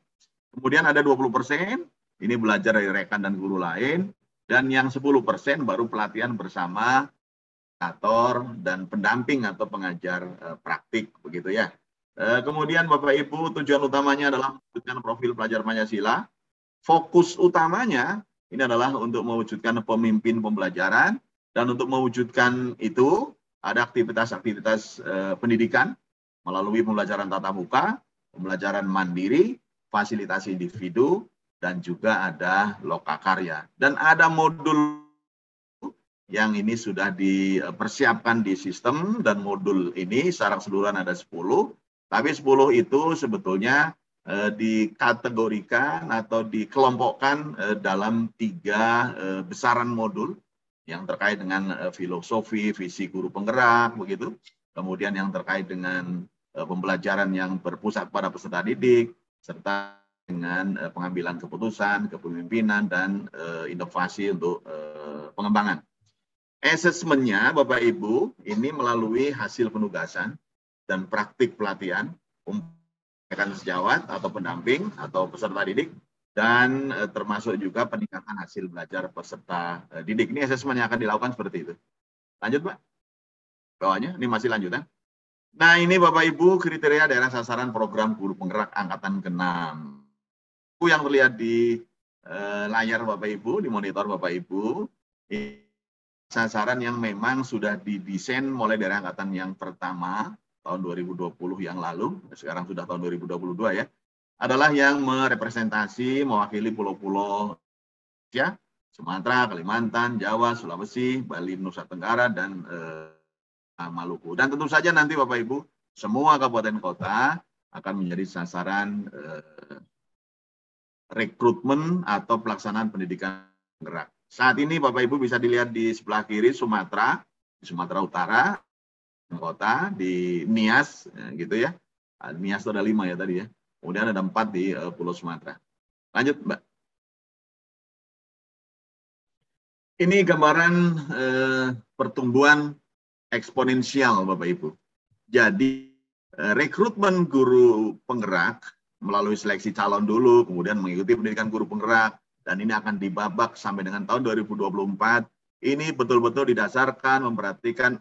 Kemudian ada 20%, ini belajar dari rekan dan guru lain, dan yang 10% baru pelatihan bersama dan pendamping atau pengajar praktik begitu ya. Kemudian Bapak Ibu, tujuan utamanya adalah mewujudkan profil pelajar Pancasila. Fokus utamanya ini adalah untuk mewujudkan pemimpin pembelajaran, dan untuk mewujudkan itu ada aktivitas-aktivitas pendidikan melalui pembelajaran tatap muka, pembelajaran mandiri, fasilitasi individu, dan juga ada lokakarya. Dan ada modul yang ini sudah dipersiapkan di sistem, dan modul ini secara keseluruhan ada 10, tapi 10 itu sebetulnya dikategorikan atau dikelompokkan dalam 3 besaran modul. yang terkait dengan filosofi, visi guru penggerak, begitu. Kemudian yang terkait dengan pembelajaran yang berpusat pada peserta didik, serta dengan pengambilan keputusan, kepemimpinan, dan inovasi untuk pengembangan. Asesmennya, Bapak Ibu, ini melalui hasil penugasan dan praktik pelatihan, rekan sejawat atau pendamping atau peserta didik, dan termasuk juga peningkatan hasil belajar peserta didik. Ini asesmen yang akan dilakukan seperti itu. Lanjut, Pak. Bawahnya, ini masih lanjutan. Nah, ini Bapak Ibu kriteria daerah sasaran program guru penggerak angkatan ke-6. Yang terlihat di layar Bapak Ibu, di monitor Bapak Ibu, sasaran yang memang sudah didesain mulai dari angkatan yang pertama, tahun 2020 yang lalu, sekarang sudah tahun 2022 ya, adalah yang merepresentasi, mewakili pulau-pulau ya, Sumatera, Kalimantan, Jawa, Sulawesi, Bali, Nusa Tenggara, dan Maluku. Dan tentu saja nanti Bapak Ibu, semua kabupaten kota akan menjadi sasaran rekrutmen atau pelaksanaan pendidikan penggerak. Saat ini Bapak Ibu bisa dilihat di sebelah kiri Sumatera, di Sumatera Utara, kota, di Nias, gitu ya. Nias itu ada 5 ya tadi ya. Kemudian ada 4 di Pulau Sumatera. Lanjut, Mbak. Ini gambaran pertumbuhan eksponensial, Bapak Ibu. Jadi, rekrutmen guru penggerak melalui seleksi calon dulu, kemudian mengikuti pendidikan guru penggerak, dan ini akan dibabak sampai dengan tahun 2024. Ini betul-betul didasarkan memperhatikan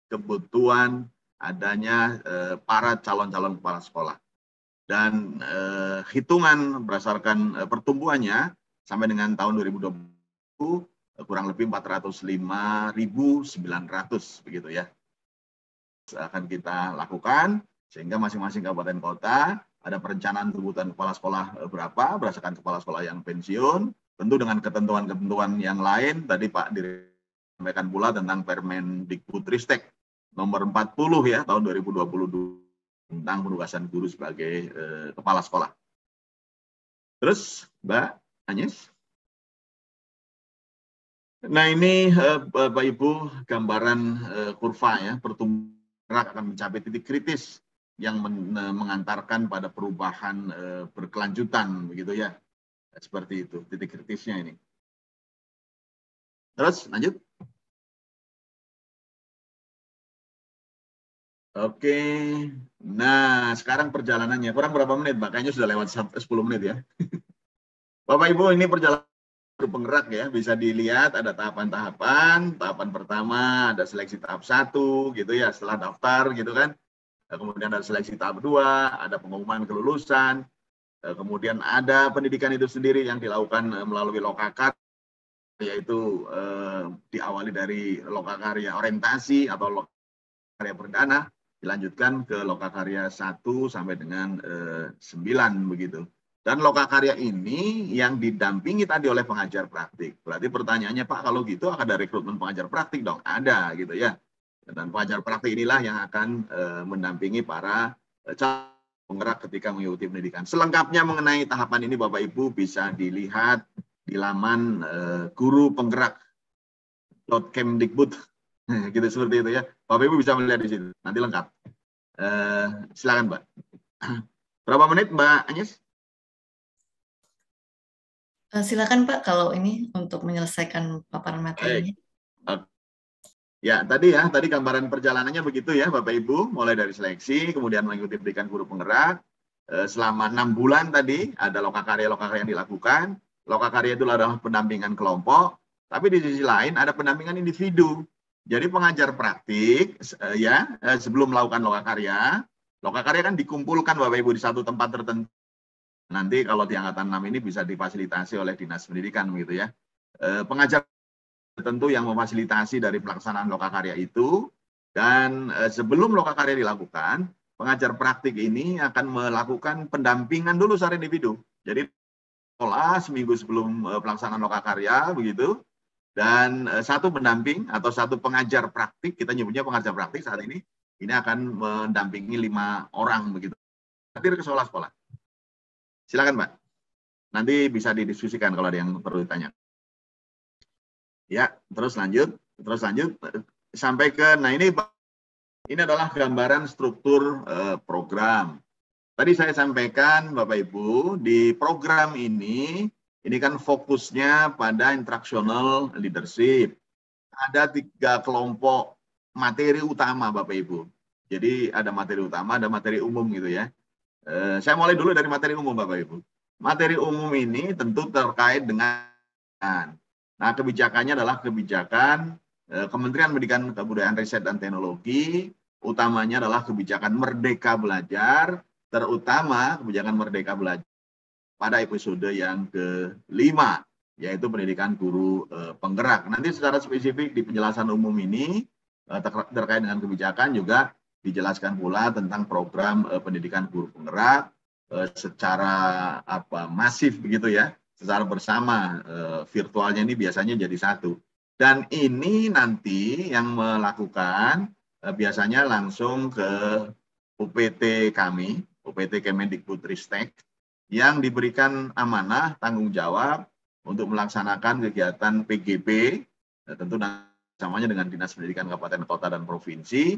kebutuhan adanya para calon-calon kepala sekolah. Dan hitungan berdasarkan pertumbuhannya sampai dengan tahun 2020 kurang lebih 405.900 begitu ya. Akan kita lakukan sehingga masing-masing kabupaten kota ada perencanaan kebutuhan kepala sekolah berapa berdasarkan kepala sekolah yang pensiun, tentu dengan ketentuan-ketentuan yang lain. Tadi Pak disampaikan pula tentang Permendikbudristek nomor 40 ya tahun 2022 tentang penugasan guru sebagai kepala sekolah. Terus Mbak Agnes. Nah ini Bapak Ibu gambaran kurva ya, pertumbuhan akan mencapai titik kritis yang mengantarkan pada perubahan berkelanjutan begitu ya. Seperti itu titik kritisnya ini. Terus lanjut. Oke. Nah, sekarang perjalanannya kurang berapa menit, Pak? Kayaknya sudah lewat 10 menit ya. Bapak Ibu, ini perjalanan penggerak ya, bisa dilihat ada tahapan-tahapan. Tahapan pertama ada seleksi tahap 1 gitu ya, setelah daftar gitu kan. Kemudian ada seleksi tahap 2, ada pengumuman kelulusan, kemudian ada pendidikan itu sendiri yang dilakukan melalui lokakarya, yaitu diawali dari lokakarya orientasi atau lokakarya perdana, dilanjutkan ke lokakarya 1 sampai dengan 9 begitu. Dan lokakarya ini yang didampingi tadi oleh pengajar praktik. Berarti pertanyaannya, Pak, kalau gitu akan ada rekrutmen pengajar praktik dong? Ada gitu ya. Dan pengajar praktik inilah yang akan mendampingi para calon penggerak ketika mengikuti pendidikan. Selengkapnya mengenai tahapan ini Bapak Ibu bisa dilihat di laman guru-penggerak.kemdikbud gitu seperti itu ya. Bapak Ibu bisa melihat di situ. Nanti lengkap. Silakan Mbak. Berapa menit Mbak Agnes? Silakan Pak kalau ini untuk menyelesaikan paparan materinya. Ya, tadi gambaran perjalanannya begitu ya Bapak Ibu, mulai dari seleksi, kemudian mengikuti pendidikan guru penggerak, selama 6 bulan tadi ada lokakarya-lokakarya yang dilakukan. Lokakarya itu adalah pendampingan kelompok, tapi di sisi lain ada pendampingan individu. Jadi pengajar praktik sebelum melakukan lokakarya kan dikumpulkan Bapak Ibu di satu tempat tertentu. Nanti kalau di angkatan 6 ini bisa difasilitasi oleh Dinas Pendidikan begitu ya. Pengajar tentu yang memfasilitasi dari pelaksanaan lokakarya itu, dan sebelum lokakarya dilakukan, pengajar praktik ini akan melakukan pendampingan dulu secara individu. Jadi sekolah seminggu sebelum pelaksanaan lokakarya begitu, dan satu pendamping atau satu pengajar praktik, kita nyebutnya pengajar praktik saat ini akan mendampingi 5 orang begitu. Hadir ke sekolah-sekolah. Silakan Mbak. Nanti bisa didiskusikan kalau ada yang perlu ditanya. Ya, terus lanjut sampai ke, nah ini adalah gambaran struktur program. Tadi saya sampaikan Bapak Ibu, di program ini kan fokusnya pada instructional leadership. Ada 3 kelompok materi utama Bapak Ibu. Jadi ada materi utama, ada materi umum gitu ya. Saya mulai dulu dari materi umum Bapak Ibu. Materi umum ini tentu terkait dengan, nah kebijakannya adalah kebijakan Kementerian Pendidikan, Kebudayaan, Riset, dan Teknologi, utamanya adalah kebijakan Merdeka Belajar, terutama kebijakan Merdeka Belajar pada episode yang ke-5, yaitu pendidikan guru penggerak. Nanti secara spesifik di penjelasan umum ini, terkait dengan kebijakan juga dijelaskan pula tentang program pendidikan guru penggerak secara masif begitu ya, secara bersama, virtualnya ini biasanya jadi satu. Dan ini nanti yang melakukan biasanya langsung ke UPT kami, UPT Kemendikbudristek, yang diberikan amanah tanggung jawab untuk melaksanakan kegiatan PGP, tentu samanya dengan Dinas Pendidikan Kabupaten Kota dan Provinsi.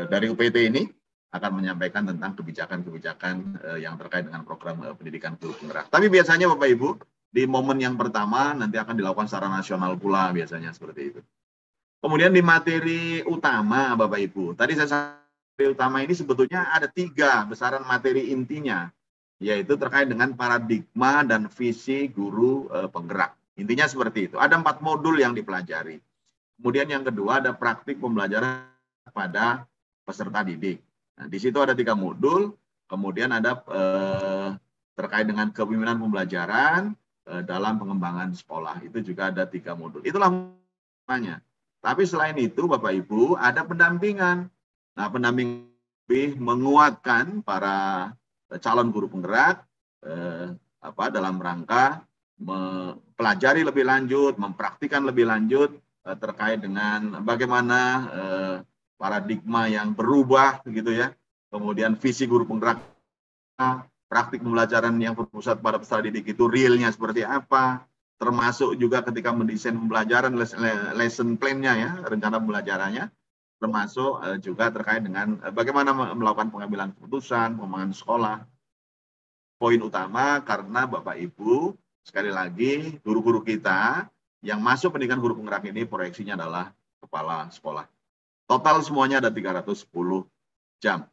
Dari UPT ini akan menyampaikan tentang kebijakan-kebijakan yang terkait dengan program pendidikan guru penggerak. Tapi biasanya Bapak Ibu, di momen yang pertama nanti akan dilakukan secara nasional pula biasanya seperti itu. Kemudian di materi utama Bapak Ibu, tadi saya materi utama ini sebetulnya ada 3 besaran materi intinya, yaitu terkait dengan paradigma dan visi guru penggerak. Intinya seperti itu. Ada 4 modul yang dipelajari. Kemudian yang kedua ada praktik pembelajaran pada peserta didik. Nah, di situ ada 3 modul. Kemudian ada terkait dengan kepemimpinan pembelajaran dalam pengembangan sekolah. Itu juga ada 3 modul. Itulah namanya. Tapi selain itu Bapak Ibu ada pendampingan. Nah, pendamping menguatkan para calon guru penggerak dalam rangka mempelajari lebih lanjut, mempraktikkan lebih lanjut terkait dengan bagaimana paradigma yang berubah gitu ya. Kemudian visi guru penggerak, praktik pembelajaran yang berpusat pada peserta didik itu realnya seperti apa, termasuk juga ketika mendesain pembelajaran lesson plan-nya ya, rencana pembelajarannya, termasuk juga terkait dengan bagaimana melakukan pengambilan keputusan, pengembangan sekolah. Poin utama karena Bapak Ibu, sekali lagi guru-guru kita yang masuk pendidikan guru penggerak ini proyeksinya adalah kepala sekolah. Total semuanya ada 310 jam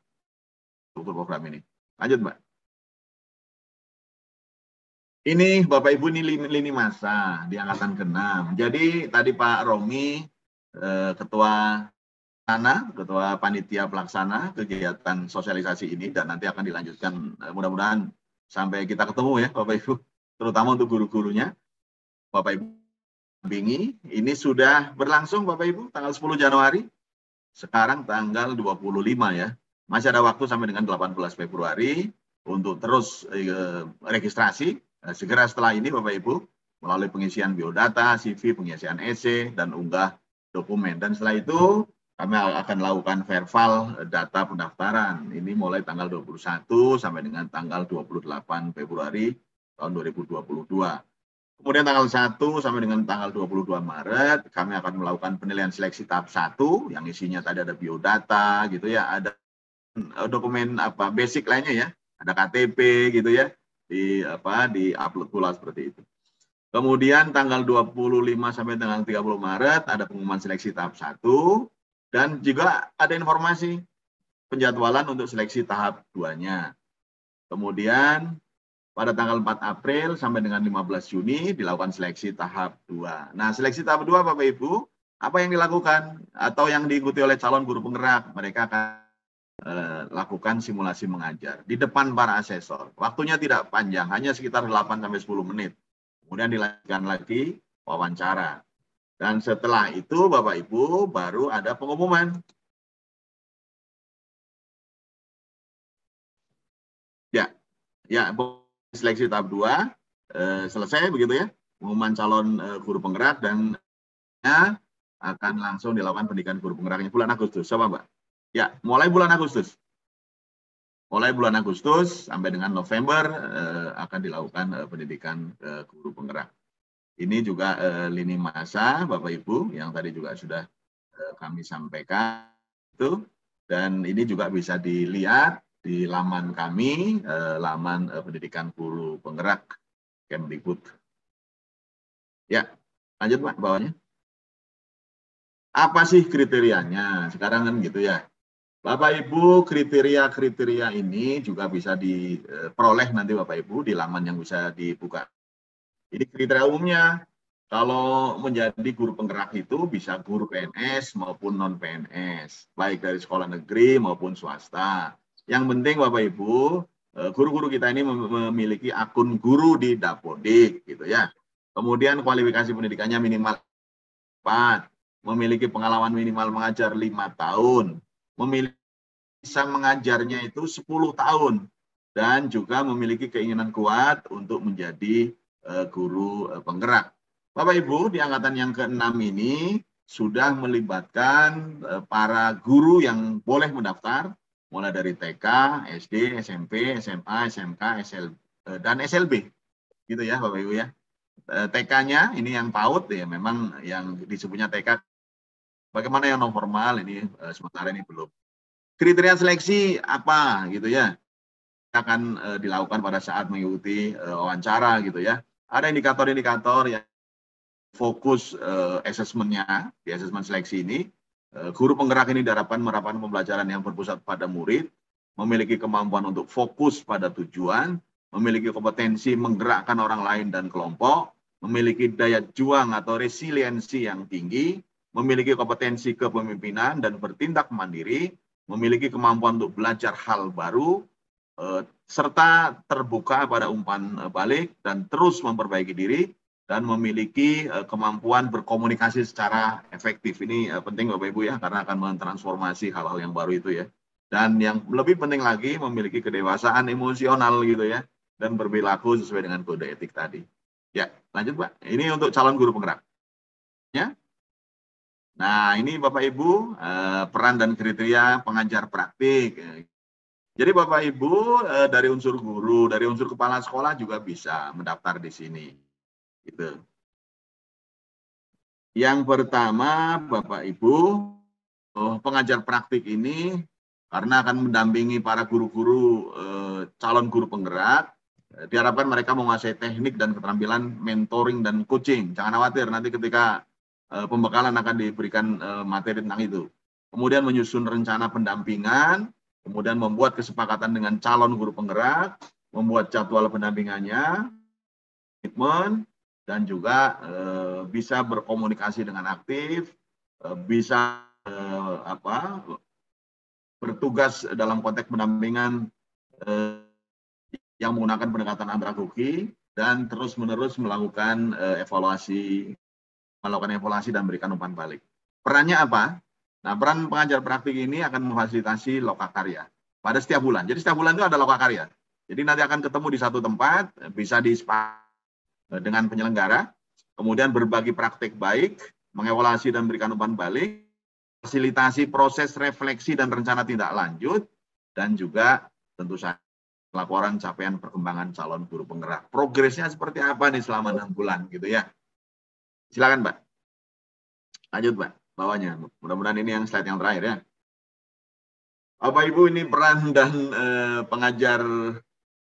untuk program ini. Lanjut Mbak. Ini Bapak Ibu ini lini masa di angkatan ke-6. Jadi tadi Pak Romi, Ketua Panitia Pelaksana kegiatan sosialisasi ini, dan nanti akan dilanjutkan mudah-mudahan sampai kita ketemu ya Bapak Ibu, terutama untuk guru-gurunya. Bapak Ibu dampingi, ini sudah berlangsung Bapak Ibu tanggal 10 Januari, sekarang tanggal 25 ya. Masih ada waktu sampai dengan 18 Februari untuk terus registrasi. Segera setelah ini Bapak Ibu melalui pengisian biodata, CV, pengisian esai, dan unggah dokumen. Dan setelah itu kami akan lakukan verbal data pendaftaran. Ini mulai tanggal 21 sampai dengan tanggal 28 Februari tahun 2022. Kemudian tanggal 1 sampai dengan tanggal 22 Maret kami akan melakukan penilaian seleksi tahap 1 yang isinya tadi ada biodata gitu ya, ada dokumen basic lainnya ya, ada KTP gitu ya, di upload pula seperti itu. Kemudian tanggal 25 sampai tanggal 30 Maret ada pengumuman seleksi tahap 1 dan juga ada informasi penjadwalan untuk seleksi tahap 2-nya. Kemudian pada tanggal 4 April sampai dengan 15 Juni dilakukan seleksi tahap 2. Nah, seleksi tahap 2 Bapak Ibu, apa yang dilakukan atau yang diikuti oleh calon guru penggerak? Mereka akan lakukan simulasi mengajar di depan para asesor. Waktunya tidak panjang, hanya sekitar 8-10 menit. Kemudian dilanjutkan lagi wawancara. Dan setelah itu Bapak Ibu baru ada pengumuman. Ya, seleksi tahap 2 selesai begitu ya. Pengumuman calon guru penggerak dan akan langsung dilakukan pendidikan guru penggeraknya bulan Agustus. Coba Mbak. Ya, mulai bulan Agustus. Mulai bulan Agustus sampai dengan November akan dilakukan pendidikan guru penggerak. Ini juga lini masa Bapak Ibu yang tadi juga sudah kami sampaikan itu, dan ini juga bisa dilihat di laman kami, laman pendidikan guru penggerak Kemdikbud. Ya, lanjut Pak bawahnya. Apa sih kriterianya? Sekarang kan gitu ya. Bapak Ibu, kriteria-kriteria ini juga bisa diperoleh nanti Bapak Ibu di laman yang bisa dibuka. Ini kriteria umumnya. Kalau menjadi guru penggerak itu bisa guru PNS maupun non-PNS, baik dari sekolah negeri maupun swasta. Yang penting Bapak Ibu, guru-guru kita ini memiliki akun guru di Dapodik, gitu ya. Kemudian kualifikasi pendidikannya minimal 4, memiliki pengalaman minimal mengajar 5 tahun, memiliki bisa mengajarnya itu 10 tahun, dan juga memiliki keinginan kuat untuk menjadi guru penggerak. Bapak Ibu, di angkatan yang ke-6 ini sudah melibatkan para guru yang boleh mendaftar, mulai dari TK, SD, SMP, SMA, SMK, dan SLB. Gitu ya Bapak Ibu ya. TK-nya ini yang PAUD ya, memang yang disebutnya TK. Bagaimana yang non formal ini sementara ini belum. Kriteria seleksi apa gitu ya, akan dilakukan pada saat mengikuti wawancara gitu ya. Ada indikator-indikator yang fokus asesmennya, di asesmen seleksi ini, guru penggerak ini diharapkan menerapkan pembelajaran yang berpusat pada murid, memiliki kemampuan untuk fokus pada tujuan, memiliki kompetensi menggerakkan orang lain dan kelompok, memiliki daya juang atau resiliensi yang tinggi, memiliki kompetensi kepemimpinan dan bertindak mandiri, memiliki kemampuan untuk belajar hal baru, serta terbuka pada umpan balik dan terus memperbaiki diri, dan memiliki kemampuan berkomunikasi secara efektif. Ini penting Bapak Ibu ya, karena akan mentransformasi hal-hal yang baru itu ya. Dan yang lebih penting lagi, memiliki kedewasaan emosional gitu ya, dan berperilaku sesuai dengan kode etik tadi. Ya, lanjut Pak. Ini untuk calon guru penggerak. Ya. Nah, ini Bapak Ibu peran dan kriteria pengajar praktik. Jadi Bapak Ibu dari unsur guru, dari unsur kepala sekolah juga bisa mendaftar di sini. Gitu. Yang pertama, Bapak Ibu, pengajar praktik ini karena akan mendampingi para guru-guru calon guru penggerak, diharapkan mereka menguasai teknik dan keterampilan mentoring dan coaching. Jangan khawatir, nanti ketika pembekalan akan diberikan materi tentang itu. Kemudian menyusun rencana pendampingan, kemudian membuat kesepakatan dengan calon guru penggerak, membuat jadwal pendampingannya, komitmen, dan juga bisa berkomunikasi dengan aktif, bisa bertugas dalam konteks pendampingan yang menggunakan pendekatan andragogi, dan terus-menerus melakukan evaluasi dan memberikan umpan balik. Perannya apa? Nah, peran pengajar praktik ini akan memfasilitasi lokakarya pada setiap bulan. Jadi setiap bulan itu ada lokakarya. Jadi nanti akan ketemu di satu tempat, bisa disepakati dengan penyelenggara, kemudian berbagi praktik baik, mengevaluasi dan memberikan umpan balik, fasilitasi proses refleksi dan rencana tindak lanjut, dan juga tentu saja laporan capaian perkembangan calon guru penggerak. Progresnya seperti apa nih selama 6 bulan gitu ya. Silakan Mbak. Lanjut Mbak, bawahnya. Mudah-mudahan ini yang slide yang terakhir ya. Bapak Ibu, ini peran dan pengajar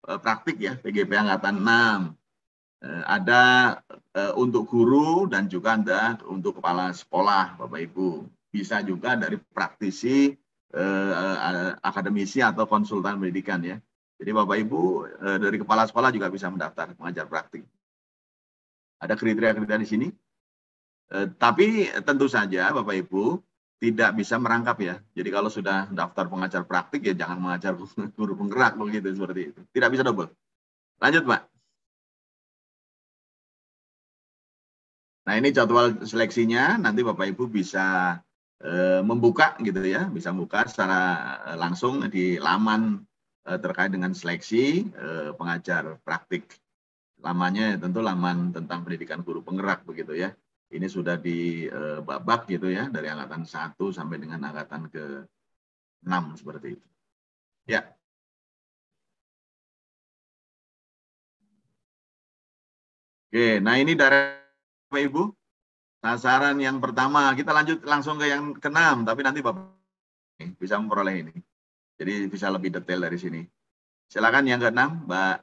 praktik ya, PGP Angkatan 6. Ada untuk guru dan juga ada untuk kepala sekolah, Bapak Ibu. Bisa juga dari praktisi, akademisi atau konsultan pendidikan ya. Jadi Bapak Ibu dari kepala sekolah juga bisa mendaftar pengajar praktik. Ada kriteria-kriteria di sini. Tapi tentu saja Bapak Ibu tidak bisa merangkap ya. Jadi kalau sudah daftar pengajar praktik ya jangan mengajar guru penggerak begitu, seperti itu. Tidak bisa double. Lanjut Pak. Nah, ini jadwal seleksinya, nanti Bapak Ibu bisa membuka gitu ya, bisa buka secara langsung di laman terkait dengan seleksi pengajar praktik. Lamannya tentu laman tentang pendidikan guru penggerak begitu ya. Ini sudah dibabak gitu ya, dari angkatan 1 sampai dengan angkatan ke-6 seperti itu. Ya. Oke, nah ini dari Bapak Ibu. Sasaran yang pertama, kita lanjut langsung ke yang ke-6, tapi nanti Bapak bisa memperoleh ini. Jadi bisa lebih detail dari sini. Silakan yang ke-6, Mbak.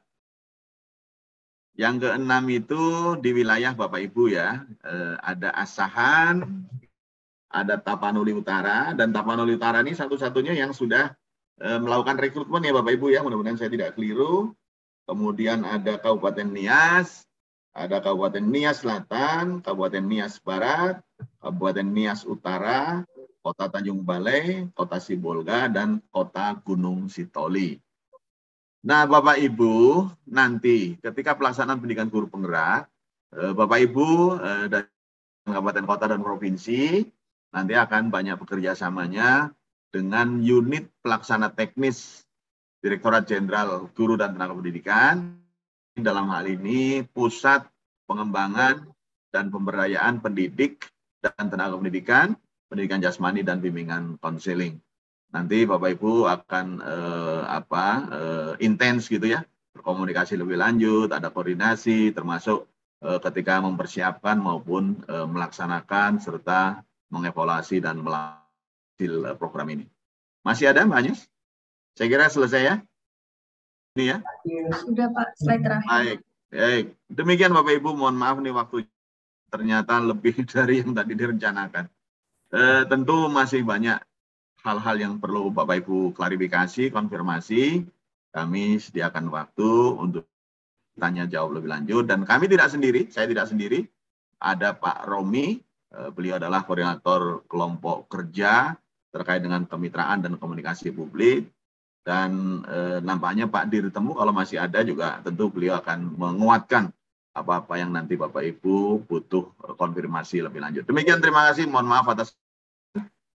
Yang ke-6 itu di wilayah Bapak Ibu ya. Ada Asahan, ada Tapanuli Utara, dan Tapanuli Utara ini satu-satunya yang sudah melakukan rekrutmen ya Bapak Ibu ya, mudah-mudahan saya tidak keliru. Kemudian ada Kabupaten Nias, ada Kabupaten Nias Selatan, Kabupaten Nias Barat, Kabupaten Nias Utara, Kota Tanjung Balai, Kota Sibolga, dan Kota Gunung Sitoli. Nah, Bapak Ibu, nanti ketika pelaksanaan pendidikan guru penggerak, Bapak Ibu dari kabupaten, kota, dan provinsi nanti akan banyak bekerja samanya dengan unit pelaksana teknis Direktorat Jenderal Guru dan Tenaga Pendidikan. Dalam hal ini Pusat Pengembangan dan Pemberdayaan Pendidik dan Tenaga Pendidikan, Pendidikan Jasmani dan Bimbingan Konseling. Nanti Bapak Ibu akan intens gitu ya, berkomunikasi lebih lanjut, ada koordinasi termasuk ketika mempersiapkan maupun melaksanakan serta mengevaluasi dan melaksanakan program ini. Masih ada Mbak Anyes? Saya kira selesai ya. Ini ya. Sudah Pak, slide terakhir. Baik. Demikian Bapak Ibu, mohon maaf nih waktu ternyata lebih dari yang tadi direncanakan. Tentu masih banyak hal-hal yang perlu Bapak Ibu klarifikasi, konfirmasi. Kami sediakan waktu untuk tanya jawab lebih lanjut. Dan kami tidak sendiri, saya tidak sendiri. Ada Pak Romi, beliau adalah koordinator kelompok kerja terkait dengan kemitraan dan komunikasi publik. Dan nampaknya Pak Dirtemu kalau masih ada juga tentu beliau akan menguatkan apa-apa yang nanti Bapak Ibu butuh konfirmasi lebih lanjut. Demikian, terima kasih. Mohon maaf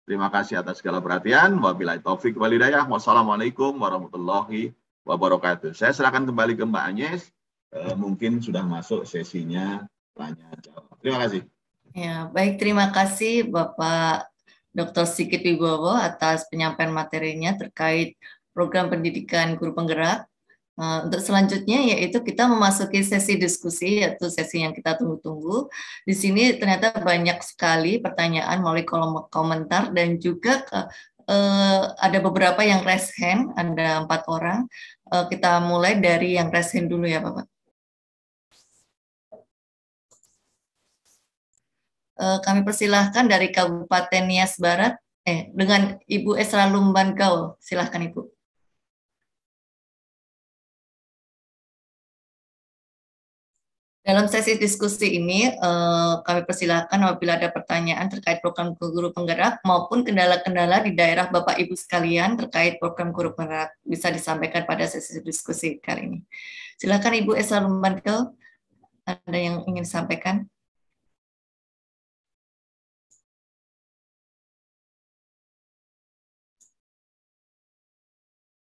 terima kasih atas segala perhatian. Wabillahi taufik wal hidayah. Wassalamualaikum warahmatullahi wabarakatuh. Saya serahkan kembali ke Mbak Anyes. Mungkin sudah masuk sesinya tanya jawab. Terima kasih. Ya, baik, terima kasih Bapak Dr. Sigit Wibowo atas penyampaian materinya terkait program pendidikan guru penggerak. Untuk selanjutnya yaitu kita memasuki sesi diskusi, yaitu sesi yang kita tunggu-tunggu. Di sini ternyata banyak sekali pertanyaan melalui kolom komentar dan juga ada beberapa yang raise hand, ada 4 orang. Kita mulai dari yang raise hand dulu ya Bapak. Kami persilahkan dari Kabupaten Nias Barat, dengan Ibu Esra Lumban Gaul. Silahkan Ibu. Dalam sesi diskusi ini, kami persilakan apabila ada pertanyaan terkait program guru penggerak maupun kendala-kendala di daerah Bapak Ibu sekalian terkait program guru penggerak bisa disampaikan pada sesi diskusi kali ini. Silakan Ibu Esra Lumbankel, ada yang ingin disampaikan?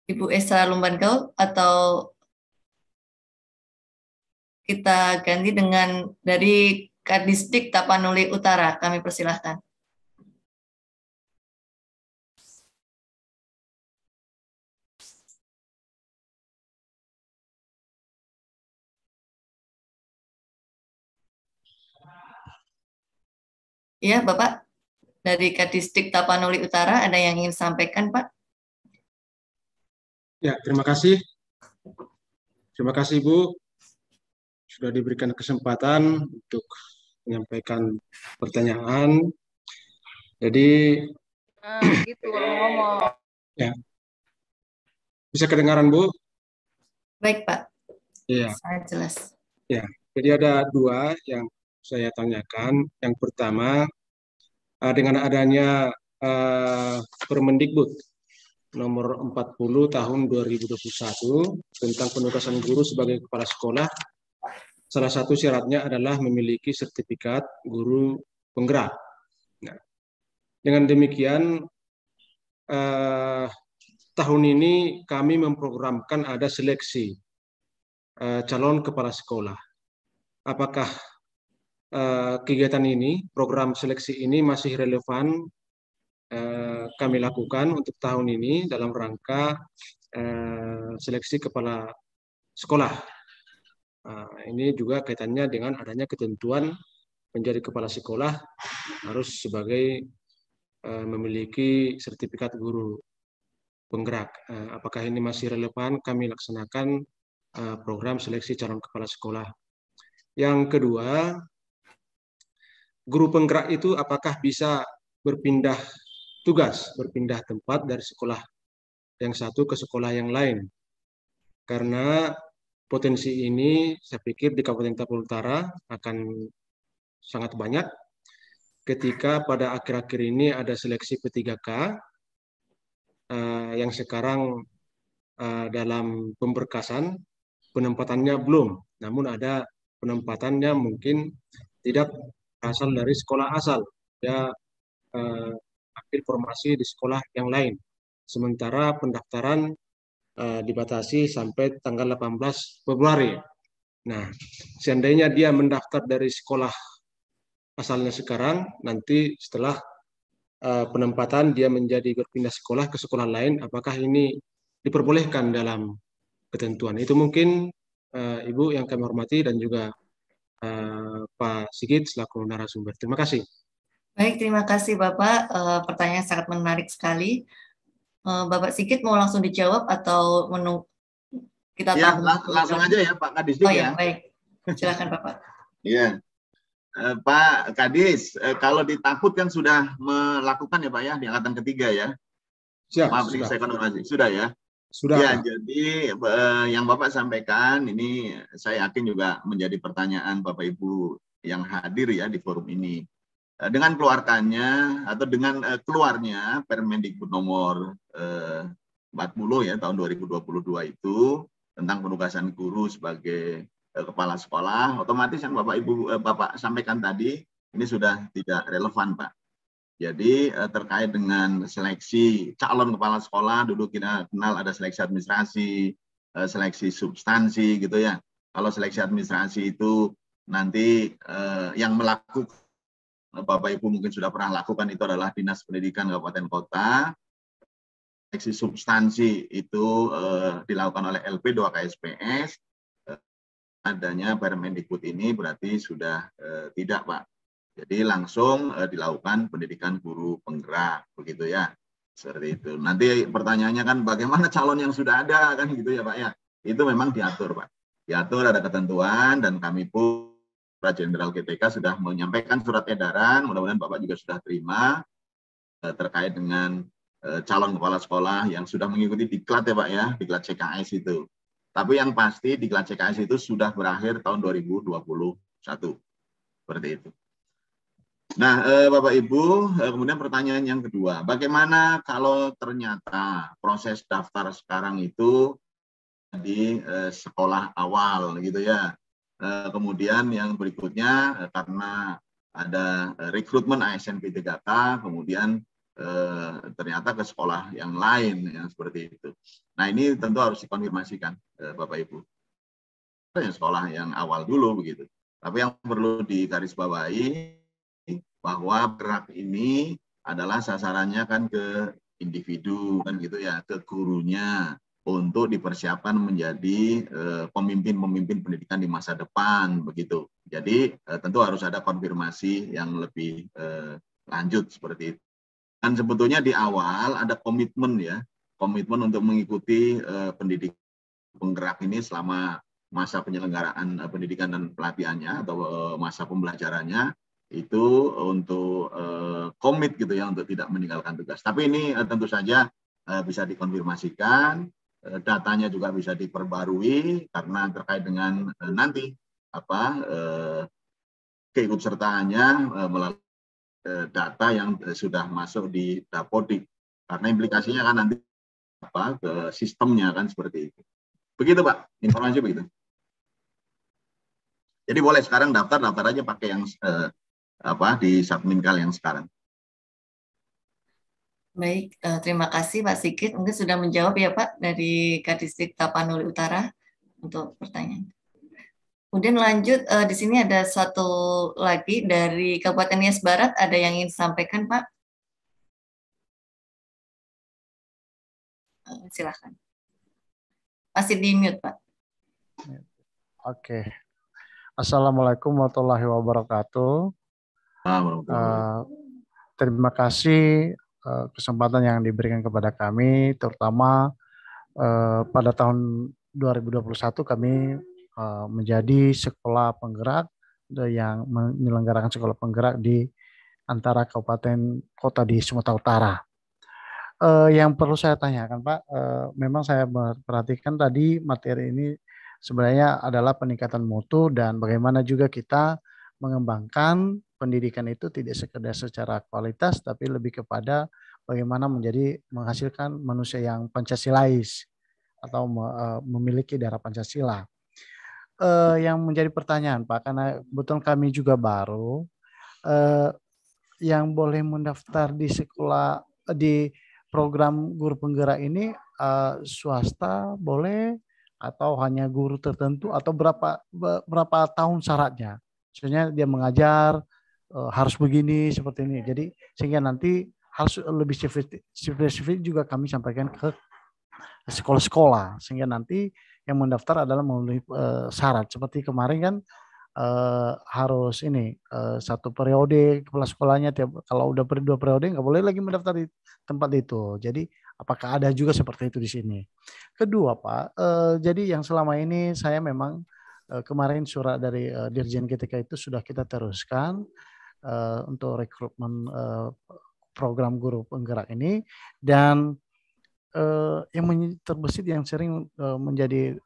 Ibu Esra Lumbankel, atau kita ganti dengan dari Kadisdik Tapanuli Utara, kami persilahkan. Ya, Bapak, dari Kadisdik Tapanuli Utara, ada yang ingin sampaikan, Pak? Ya, terima kasih. Terima kasih, Bu. Sudah diberikan kesempatan untuk menyampaikan pertanyaan. Jadi, gitu ngomong. Ya, bisa kedengaran, Bu? Baik, Pak. Iya. Sangat jelas. Ya, jadi ada 2 yang saya tanyakan. Yang pertama, dengan adanya Permendikbud nomor 40 tahun 2021 tentang penugasan guru sebagai kepala sekolah, salah satu syaratnya adalah memiliki sertifikat guru penggerak. Nah, dengan demikian, tahun ini kami memprogramkan ada seleksi calon kepala sekolah. Apakah kegiatan ini, program seleksi ini masih relevan kami lakukan untuk tahun ini dalam rangka seleksi kepala sekolah? Ini juga kaitannya dengan adanya ketentuan menjadi kepala sekolah harus sebagai memiliki sertifikat guru penggerak. Apakah ini masih relevan kami laksanakan program seleksi calon kepala sekolah? Yang kedua, guru penggerak itu apakah bisa berpindah tugas, berpindah tempat dari sekolah yang satu ke sekolah yang lain? Karena potensi ini saya pikir di Kabupaten Tapal Utara akan sangat banyak ketika pada akhir-akhir ini ada seleksi P3K yang sekarang dalam pemberkasan, penempatannya belum, namun ada penempatannya mungkin tidak asal dari sekolah asal, ya ambil formasi di sekolah yang lain. Sementara pendaftaran dibatasi sampai tanggal 18 Februari. Nah, seandainya dia mendaftar dari sekolah asalnya sekarang, nanti setelah penempatan dia menjadi berpindah sekolah ke sekolah lain, apakah ini diperbolehkan dalam ketentuan? Itu mungkin Ibu yang kami hormati dan juga Pak Sigit selaku narasumber. Terima kasih. Baik, terima kasih Bapak. Pertanyaan sangat menarik sekali. Bapak Sigit mau langsung dijawab atau menunggu kita ya, langsung aja ya Pak Kadis. Oh ya, baik. Silakan Bapak. Iya. Pak Kadis, kalau di Takut kan sudah melakukan ya Pak ya, di angkatan ketiga ya. Siap, maaf, sudah. saya konfirmasi. Sudah ya? Sudah. Ya, Pak. jadi yang Bapak sampaikan ini saya yakin juga menjadi pertanyaan Bapak Ibu yang hadir ya di forum ini. Dengan keluarkannya atau dengan keluarnya Permendikbud nomor 40 ya tahun 2022 itu tentang penugasan guru sebagai kepala sekolah, otomatis yang Bapak sampaikan tadi ini sudah tidak relevan Pak. Jadi terkait dengan seleksi calon kepala sekolah, dulu kita kenal ada seleksi administrasi, seleksi substansi gitu ya. Kalau seleksi administrasi itu nanti yang melakukan, Bapak Ibu mungkin sudah pernah lakukan, itu adalah Dinas Pendidikan Kabupaten Kota. Seleksi substansi itu dilakukan oleh LP 2 KSPS. Adanya Permendikbud ini berarti sudah tidak Pak. Jadi langsung dilakukan pendidikan guru penggerak, begitu ya. Seperti itu. Nanti pertanyaannya kan bagaimana calon yang sudah ada kan gitu ya Pak ya. Itu memang diatur Pak. Diatur, ada ketentuan, dan kami pun Jenderal GTK sudah menyampaikan surat edaran, mudah-mudahan Bapak juga sudah terima terkait dengan calon kepala sekolah yang sudah mengikuti diklat ya Pak ya, diklat CKS itu. Tapi yang pasti diklat CKS itu sudah berakhir tahun 2021. Seperti itu. Nah, Bapak Ibu, kemudian pertanyaan yang kedua, bagaimana kalau ternyata proses daftar sekarang itu di sekolah awal gitu ya. Kemudian yang berikutnya karena ada rekrutmen ASN P3K, kemudian ternyata ke sekolah yang lain yang seperti itu. Nah ini tentu harus dikonfirmasikan Bapak Ibu. Yang sekolah yang awal dulu begitu. Tapi yang perlu digarisbawahi bahwa gerak ini adalah sasarannya kan ke individu kan gitu ya, ke gurunya, untuk dipersiapkan menjadi pemimpin-pemimpin pendidikan di masa depan begitu. Jadi tentu harus ada konfirmasi yang lebih lanjut seperti itu. Dan sebetulnya di awal ada komitmen ya, komitmen untuk mengikuti pendidikan penggerak ini selama masa penyelenggaraan pendidikan dan pelatihannya atau masa pembelajarannya itu untuk komit gitu ya, untuk tidak meninggalkan tugas. Tapi ini tentu saja bisa dikonfirmasikan. Datanya juga bisa diperbarui karena terkait dengan nanti keikutsertaannya melalui data yang sudah masuk di Dapodik, karena implikasinya kan nanti ke sistemnya kan seperti itu. Begitu Pak, informasi begitu. Jadi boleh sekarang daftar aja pakai yang di Subminkal yang sekarang. Baik, terima kasih Pak Sigit. Mungkin sudah menjawab ya Pak dari Kadisdik Tapanuli Utara untuk pertanyaan. Kemudian lanjut, di sini ada satu lagi dari Kabupaten Nias Barat, ada yang ingin disampaikan Pak? Silahkan. Masih di mute Pak. Oke. Assalamualaikum warahmatullahi wabarakatuh. Terima kasih kesempatan yang diberikan kepada kami, terutama pada tahun 2021 kami menjadi sekolah penggerak yang menyelenggarakan sekolah penggerak di antara kabupaten kota di Sumatera Utara. Yang perlu saya tanyakan Pak, memang saya perhatikan tadi materi ini sebenarnya adalah peningkatan mutu dan bagaimana juga kita mengembangkan pendidikan itu tidak sekedar secara kualitas tapi lebih kepada bagaimana menghasilkan manusia yang Pancasilais atau memiliki darah Pancasila. Yang menjadi pertanyaan Pak, karena kebetulan kami juga baru, yang boleh mendaftar di sekolah di program guru penggerak ini swasta boleh atau hanya guru tertentu atau berapa tahun syaratnya? Maksudnya dia mengajar harus begini seperti ini. Jadi sehingga nanti harus lebih spesifik juga kami sampaikan ke sekolah-sekolah sehingga nanti yang mendaftar adalah memenuhi syarat. Seperti kemarin kan harus ini satu periode kepala sekolahnya kalau udah 2 periode nggak boleh lagi mendaftar di tempat itu. Jadi apakah ada juga seperti itu di sini? Kedua Pak, jadi yang selama ini saya memang kemarin surat dari Dirjen GTK itu sudah kita teruskan untuk rekrutmen program guru penggerak ini, dan yang terbesit yang sering menjadi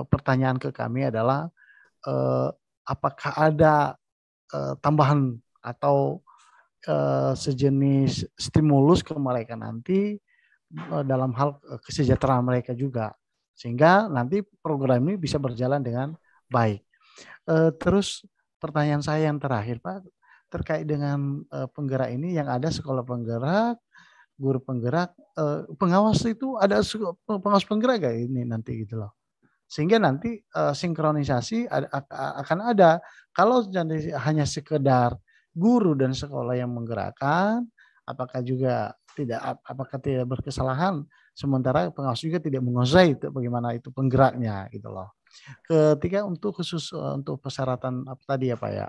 pertanyaan ke kami adalah apakah ada tambahan atau sejenis stimulus ke mereka nanti dalam hal kesejahteraan mereka juga, sehingga nanti program ini bisa berjalan dengan baik. Terus pertanyaan saya yang terakhir Pak, terkait dengan penggerak ini yang ada sekolah penggerak, guru penggerak, pengawas itu ada pengawas penggerak gak ini nanti gitu loh. Sehingga nanti sinkronisasi akan ada. Kalau hanya sekedar guru dan sekolah yang menggerakkan, apakah tidak berkesalahan, sementara pengawas juga tidak menguasai itu bagaimana itu penggeraknya gitu loh. Ketiga, untuk khusus untuk persyaratan apa tadi ya Pak ya,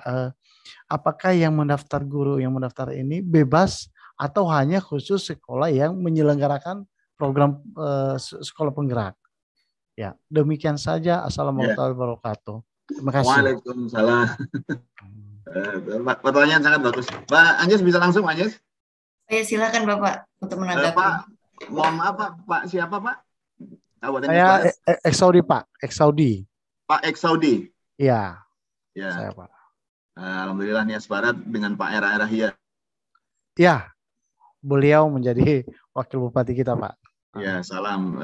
apakah yang mendaftar guru yang mendaftar ini bebas atau hanya khusus sekolah yang menyelenggarakan program sekolah penggerak? Ya, demikian saja. Assalamualaikum warahmatullahi wabarakatuh. Terima kasih. Waalaikumsalam. Pertanyaan sangat bagus. Mbak Anjes bisa langsung, Anjes? Silakan Bapak untuk menanggapi. Pak, mohon maaf Pak, siapa Pak? Saya Eksaudi Pak, Eksaudi. Pak Eksaudi. Iya. Ya. Saya Pak. Alhamdulillah Nias Barat dengan Pak Era Rahia. Ya, beliau menjadi wakil bupati kita Pak. Ya, salam.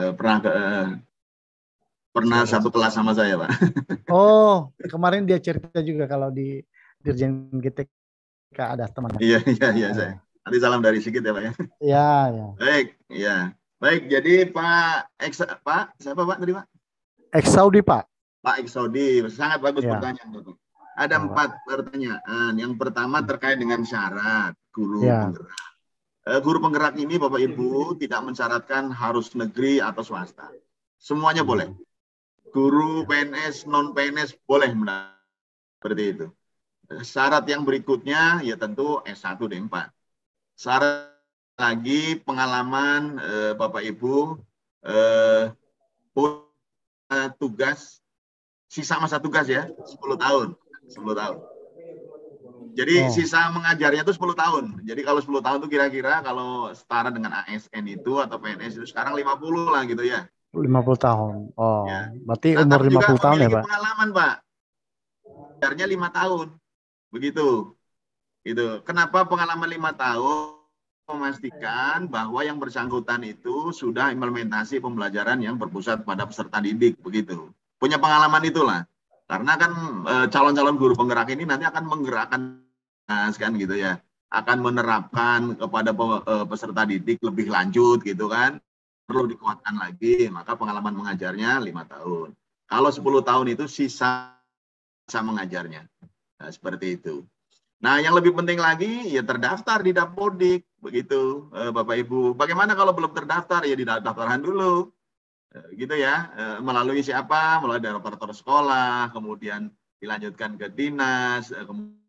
Pernah satu kelas sama saya Pak. Oh, kemarin dia cerita juga kalau di Dirjen GTK ada teman. Iya saya. Nanti salam dari Sigit ya Pak ya. Iya. Baik, ya. Baik, jadi Pak, siapa Pak tadi Pak? Eksaudi Pak. Pak Eksaudi, sangat bagus pertanyaan Bapak. Ada 4 pertanyaan. Yang pertama terkait dengan syarat guru penggerak. Guru penggerak ini Bapak Ibu tidak mensyaratkan harus negeri atau swasta. Semuanya boleh. Guru PNS, non PNS boleh mendaftar. Seperti itu. Syarat yang berikutnya ya tentu S1 D4. Syarat lagi pengalaman Bapak Ibu tugas sisa masa tugas ya 10 tahun. Jadi sisa mengajarnya itu 10 tahun. Jadi kalau 10 tahun itu kira-kira kalau setara dengan ASN itu atau PNS itu sekarang 50 lah gitu ya. 50 tahun. Oh, ya. Berarti umur 50 tahun ya, Pak? Pengalaman, Pak. Ajarnya 5 tahun. Begitu. Gitu. Kenapa pengalaman 5 tahun? Memastikan bahwa yang bersangkutan itu sudah implementasi pembelajaran yang berpusat pada peserta didik, begitu. Punya pengalaman itulah. Karena kan calon-calon guru penggerak ini nanti akan menggerakkan kan gitu ya. Akan menerapkan kepada peserta didik lebih lanjut gitu kan. Perlu dikuatkan lagi, maka pengalaman mengajarnya 5 tahun. Kalau 10 tahun itu sisa mengajarnya. Nah, seperti itu. Nah, yang lebih penting lagi ya terdaftar di Dapodik, begitu Bapak Ibu. Bagaimana kalau belum terdaftar? Ya didaftarkan dulu. Gitu ya. Melalui siapa? Melalui operator sekolah, kemudian dilanjutkan ke dinas, kemudian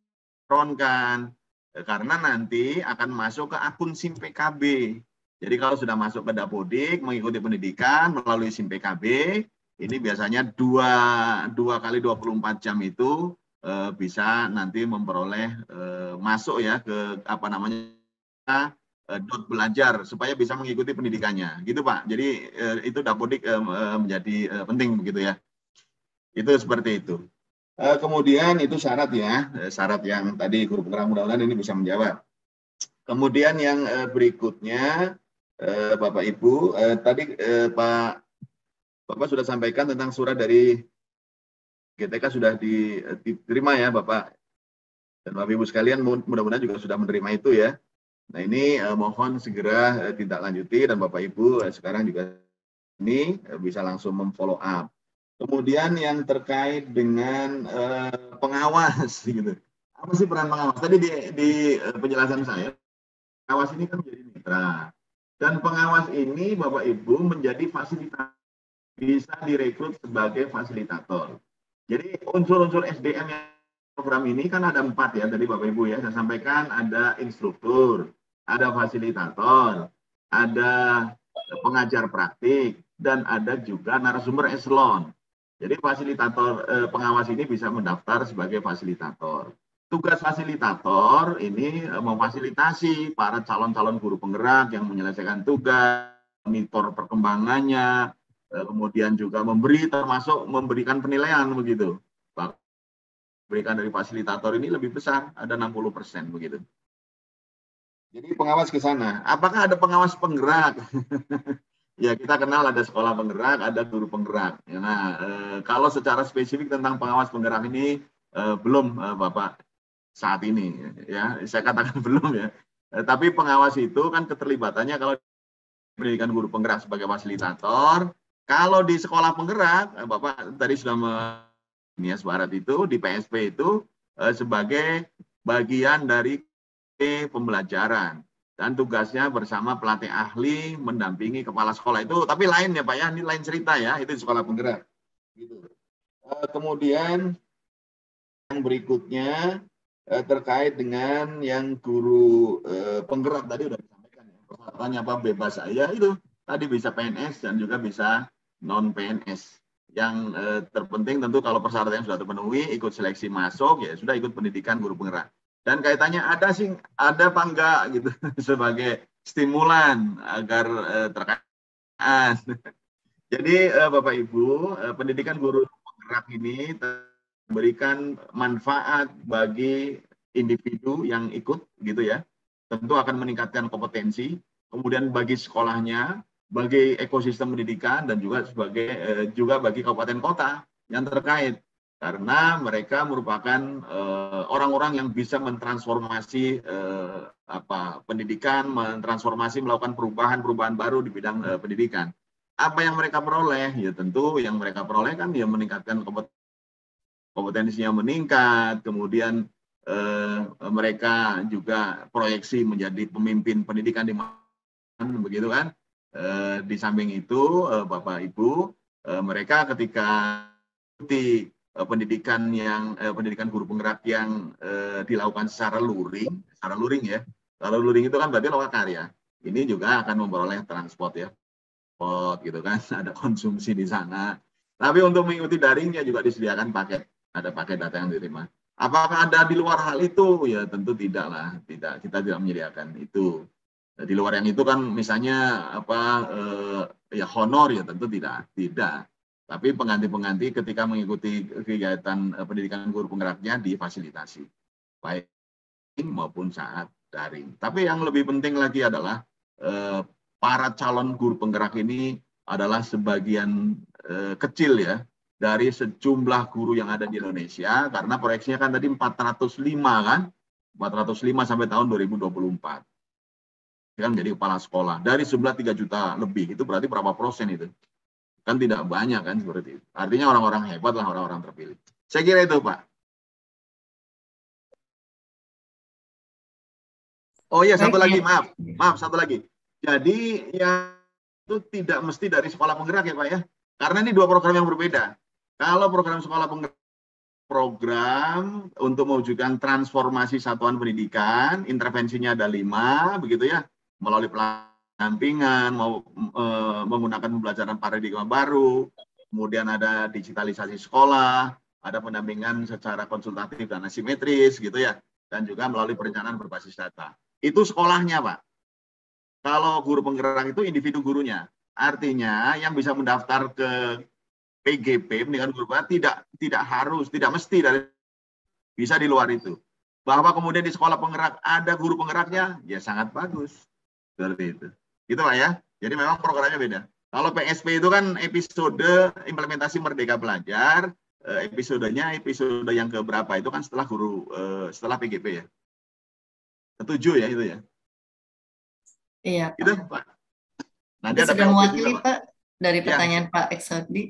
sinkronkan karena nanti akan masuk ke akun SIM PKB. Jadi kalau sudah masuk ke Dapodik mengikuti pendidikan melalui SIM PKB, ini biasanya 2 kali 24 jam itu bisa nanti memperoleh masuk ya ke apa namanya dot belajar supaya bisa mengikuti pendidikannya, gitu Pak. Jadi itu Dapodik menjadi penting begitu ya. Itu seperti itu. Kemudian itu syarat ya, syarat yang tadi guru penggerak, mudah-mudahan ini bisa menjawab. Kemudian yang berikutnya Bapak Ibu, tadi Bapak sudah sampaikan tentang surat dari GTK sudah diterima ya Bapak dan Bapak Ibu sekalian, mudah-mudahan juga sudah menerima itu ya. Nah ini mohon segera ditindaklanjuti dan Bapak Ibu sekarang juga ini bisa langsung memfollow up. Kemudian yang terkait dengan pengawas gitu. Apa sih peran pengawas? Tadi di penjelasan saya, pengawas ini kan menjadi mitra. Dan pengawas ini Bapak Ibu menjadi fasilitator, bisa direkrut sebagai fasilitator. Jadi unsur-unsur SDM yang program ini kan ada 4 ya, tadi Bapak Ibu ya, saya sampaikan ada instruktur, ada fasilitator, ada pengajar praktik, dan ada juga narasumber eselon. Jadi fasilitator pengawas ini bisa mendaftar sebagai fasilitator. Tugas fasilitator ini memfasilitasi para calon-calon guru penggerak yang menyelesaikan tugas, monitor perkembangannya, kemudian juga termasuk memberikan penilaian begitu. Berikan dari fasilitator ini lebih besar, ada 60% begitu. Jadi pengawas ke sana. Apakah ada pengawas penggerak? Ya kita kenal ada sekolah penggerak, ada guru penggerak. Nah kalau secara spesifik tentang pengawas penggerak ini belum Bapak saat ini ya, saya katakan belum ya. Tapi pengawas itu kan keterlibatannya kalau pendidikan guru penggerak sebagai fasilitator. Kalau di sekolah penggerak, Bapak tadi sudah Nias Barat itu di PSP itu sebagai bagian dari pembelajaran dan tugasnya bersama pelatih ahli mendampingi kepala sekolah itu, tapi lain ya Pak ya, ini lain cerita ya, itu di sekolah penggerak. Gitu. Kemudian yang berikutnya terkait dengan yang guru penggerak tadi sudah disampaikan ya, persyaratannya apa bebas saya itu tadi bisa PNS dan juga bisa non PNS. Yang terpenting tentu kalau persyaratan yang sudah terpenuhi, ikut seleksi masuk, ya sudah ikut pendidikan guru penggerak. Dan kaitannya ada apa enggak gitu sebagai stimulan agar terkait. Jadi Bapak Ibu, pendidikan guru penggerak ini memberikan manfaat bagi individu yang ikut gitu ya. Tentu akan meningkatkan kompetensi, kemudian bagi sekolahnya, bagi ekosistem pendidikan dan juga juga bagi kabupaten kota yang terkait karena mereka merupakan orang-orang yang bisa mentransformasi pendidikan, melakukan perubahan baru di bidang pendidikan. Apa yang mereka peroleh? Ya tentu yang mereka peroleh kan ya meningkatkan kompetensinya meningkat, kemudian mereka juga proyeksi menjadi pemimpin pendidikan di mana begitu kan. Di samping itu Bapak Ibu mereka ketika mengikuti pendidikan guru penggerak yang dilakukan secara luring ya. Kalau luring itu kan berarti lewat karya. Ini juga akan memperoleh transport ya. Gitu kan, ada konsumsi di sana. Tapi untuk mengikuti daringnya juga disediakan paket, ada paket data yang diterima. Apakah ada di luar hal itu? Ya tentu tidak lah, tidak. Kita tidak menyediakan itu. Di luar yang itu kan misalnya ya honor ya tentu tidak. Tapi pengganti-pengganti ketika mengikuti kegiatan pendidikan guru penggeraknya difasilitasi baik maupun saat daring. Tapi yang lebih penting lagi adalah para calon guru penggerak ini adalah sebagian kecil ya dari sejumlah guru yang ada di Indonesia karena proyeksinya kan tadi 405 kan, 405 sampai tahun 2024. Kan jadi kepala sekolah dari jumlah 3 juta lebih, itu berarti berapa persen itu? Kan tidak banyak kan seperti itu. Artinya orang-orang hebat lah, orang-orang terpilih. Saya kira itu Pak. Oh iya, satu lagi, maaf satu lagi. Jadi yang itu tidak mesti dari sekolah penggerak ya Pak ya, karena ini 2 program yang berbeda. Kalau program sekolah penggerak program untuk mewujudkan transformasi satuan pendidikan, intervensinya ada 5, begitu ya, melalui pendampingan, menggunakan pembelajaran paradigma baru, kemudian ada digitalisasi sekolah, ada pendampingan secara konsultatif dan asimetris, gitu ya, dan juga melalui perencanaan berbasis data. Itu sekolahnya, Pak. Kalau guru penggerak itu individu gurunya, artinya yang bisa mendaftar ke PGP, pendidikan guru penggerak, tidak mesti bisa di luar itu. Bahwa kemudian di sekolah penggerak ada guru penggeraknya, ya sangat bagus. Seperti itu. Gitu Pak ya. Jadi memang programnya beda. Kalau PSP itu kan episode implementasi Merdeka Belajar, episodenya episode yang keberapa itu kan setelah PGP ya. Setuju ya itu ya. Iya Pak. Itu Pak. Nanti ada sudah mewakili Pak dari pertanyaan ya. Pak Exodi.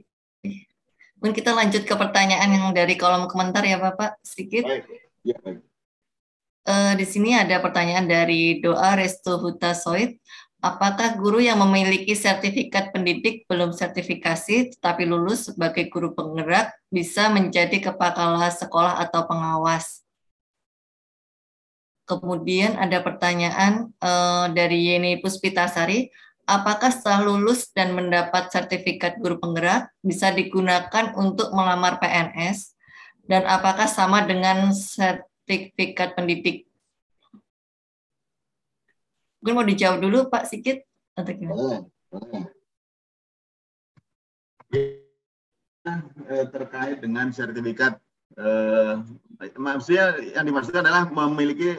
Mungkin kita lanjut ke pertanyaan yang dari kolom komentar ya Bapak sedikit. Baik. Ya, baik. Di sini ada pertanyaan dari Doa Restu Hutasoid. Apakah guru yang memiliki sertifikat pendidik belum sertifikasi tetapi lulus sebagai guru penggerak bisa menjadi kepala sekolah atau pengawas? Kemudian ada pertanyaan dari Yeni Puspitasari. Apakah setelah lulus dan mendapat sertifikat guru penggerak bisa digunakan untuk melamar PNS? Dan apakah sama dengan sertifikat pendidik? Mungkin mau dijawab dulu Pak Sigit atau gimana? Terkait dengan sertifikat, maksudnya yang dimaksudkan adalah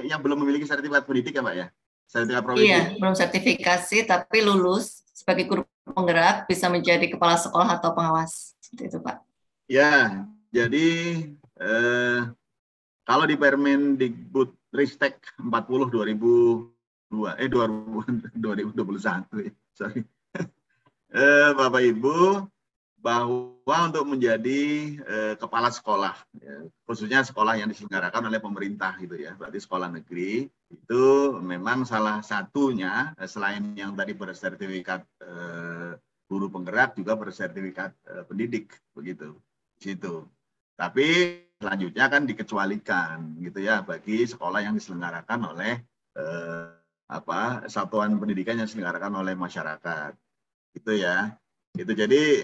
yang belum memiliki sertifikat pendidik ya Pak ya? Sertifikat provinsi. Iya, belum sertifikasi tapi lulus sebagai guru penggerak bisa menjadi kepala sekolah atau pengawas. Seperti itu Pak. Ya, jadi kalau di Permendikbud Ristek 40 2021, sorry. Bapak Ibu, bahwa untuk menjadi kepala sekolah, ya, khususnya sekolah yang diselenggarakan oleh pemerintah gitu ya, berarti sekolah negeri, itu memang salah satunya selain yang tadi bersertifikat guru penggerak juga bersertifikat pendidik begitu di situ. Tapi selanjutnya kan dikecualikan gitu ya bagi sekolah yang diselenggarakan oleh satuan pendidikan yang diselenggarakan oleh masyarakat. Gitu ya. Itu jadi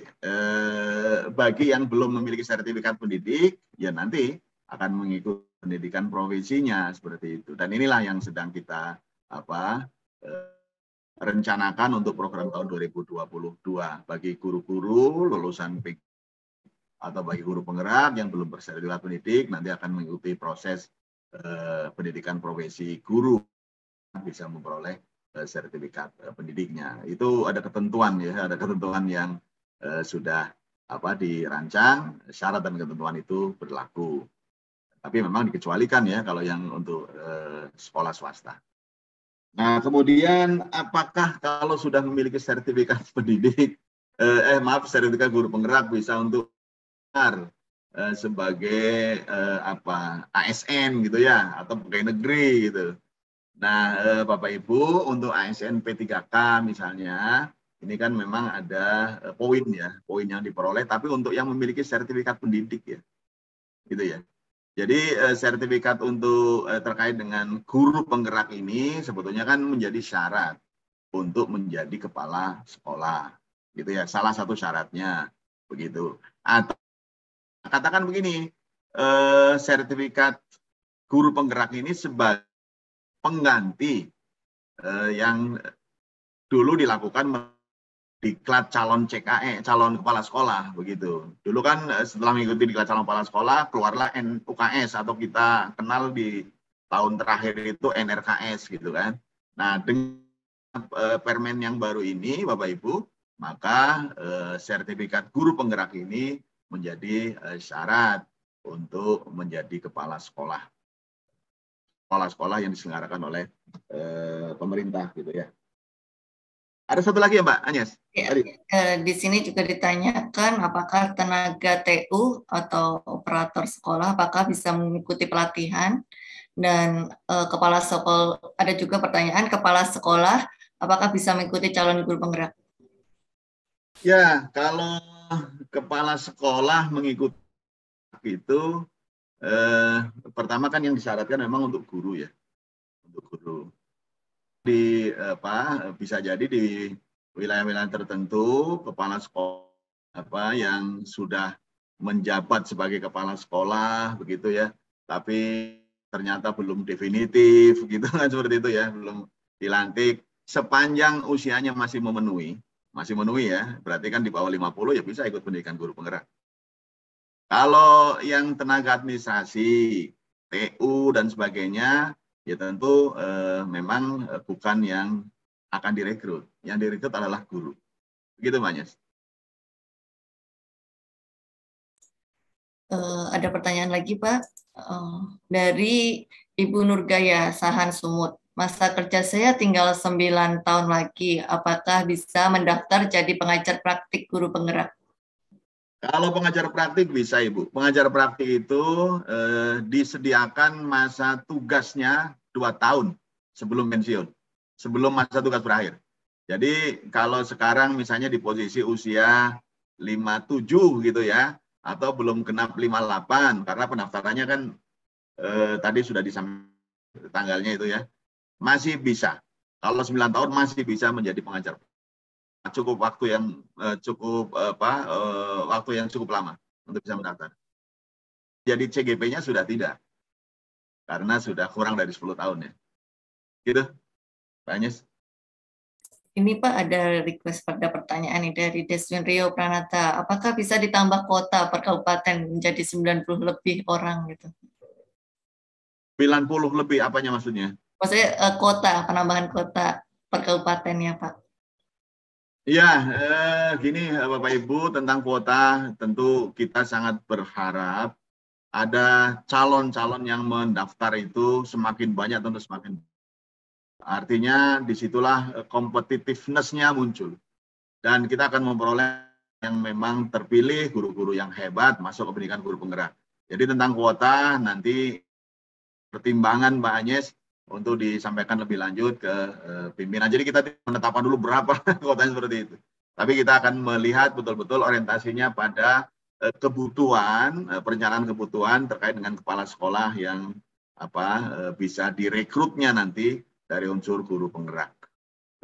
bagi yang belum memiliki sertifikat pendidik ya nanti akan mengikuti pendidikan profesinya seperti itu. Dan inilah yang sedang kita rencanakan untuk program tahun 2022 bagi guru-guru lulusan PG atau bagi guru penggerak yang belum bersertifikat pendidik nanti akan mengikuti proses pendidikan profesi guru bisa memperoleh sertifikat pendidiknya. Itu ada ketentuan ya, ada ketentuan yang sudah dirancang, syarat dan ketentuan itu berlaku. Tapi memang dikecualikan ya kalau yang untuk sekolah swasta. Nah, kemudian apakah kalau sudah memiliki sertifikat pendidik, sertifikat guru penggerak bisa untuk sebagai ASN gitu ya, atau pegawai negeri gitu. Nah, Bapak Ibu, untuk ASN P3K misalnya, ini kan memang ada poin yang diperoleh, tapi untuk yang memiliki sertifikat pendidik ya, gitu ya. Jadi sertifikat untuk terkait dengan guru penggerak ini sebetulnya kan menjadi syarat untuk menjadi kepala sekolah, gitu ya. Salah satu syaratnya begitu. Atau katakan begini, sertifikat guru penggerak ini sebagai pengganti yang dulu dilakukan diklat calon CKE, calon kepala sekolah begitu. Dulu kan setelah mengikuti diklat calon kepala sekolah keluarlah UKS atau kita kenal di tahun terakhir itu NRKS gitu kan. Nah, dengan permen yang baru ini Bapak Ibu, maka sertifikat guru penggerak ini menjadi syarat untuk menjadi kepala sekolah. Sekolah-sekolah yang diselenggarakan oleh pemerintah gitu ya. Ada satu lagi ya Mbak Agnes? Ya, di sini juga ditanyakan apakah tenaga TU atau operator sekolah apakah bisa mengikuti pelatihan dan kepala sekolah, ada juga pertanyaan kepala sekolah apakah bisa mengikuti calon guru penggerak? Ya, kalau kepala sekolah mengikuti itu pertama kan yang disyaratkan memang untuk guru ya, untuk guru. Bisa jadi di wilayah-wilayah tertentu kepala sekolah yang sudah menjabat sebagai kepala sekolah begitu ya, tapi ternyata belum definitif gitu kan, seperti itu ya, belum dilantik. Sepanjang usianya masih memenuhi ya, berarti kan di bawah 50 ya bisa ikut pendidikan guru penggerak. Kalau yang tenaga administrasi, TU dan sebagainya, ya tentu memang bukan yang akan direkrut. Yang direkrut adalah guru. Begitu, Mbak Agnes. Ada pertanyaan lagi, Pak. Dari Ibu Nurgaya, Sahan Sumut. Masa kerja saya tinggal 9 tahun lagi. Apakah bisa mendaftar jadi pengajar praktik guru penggerak? Kalau pengajar praktik bisa, Ibu. Pengajar praktik itu disediakan masa tugasnya 2 tahun sebelum pensiun, sebelum masa tugas berakhir. Jadi kalau sekarang misalnya di posisi usia 57 gitu ya, atau belum genap 58, karena pendaftarannya kan tadi sudah disampaikan tanggalnya itu ya, masih bisa. Kalau 9 tahun masih bisa menjadi pengajar. Cukup waktu yang waktu yang cukup lama untuk bisa mendaftar. Jadi CGP-nya sudah tidak, karena sudah kurang dari 10 tahun ya. Gitu, Pak Agnes. Ini Pak ada request pada pertanyaan nih dari Deswin Rio Pranata. Apakah bisa ditambah kuota per kabupaten menjadi 90 lebih orang gitu? 90 lebih apanya maksudnya? Maksudnya kota, penambahan kota per kabupaten ya Pak? Ya, gini Bapak Ibu, tentang kuota tentu kita sangat berharap ada calon-calon yang mendaftar itu semakin banyak, tentu semakin. Artinya disitulah competitiveness-nya muncul. Dan kita akan memperoleh yang memang terpilih, guru-guru yang hebat masuk ke pendidikan guru penggerak. Jadi tentang kuota nanti pertimbangan Mbak Agnes untuk disampaikan lebih lanjut ke pimpinan. Jadi kita menetapkan dulu berapa kuotanya seperti itu. Tapi kita akan melihat betul-betul orientasinya pada kebutuhan, perencanaan kebutuhan terkait dengan kepala sekolah yang bisa direkrutnya nanti dari unsur guru penggerak.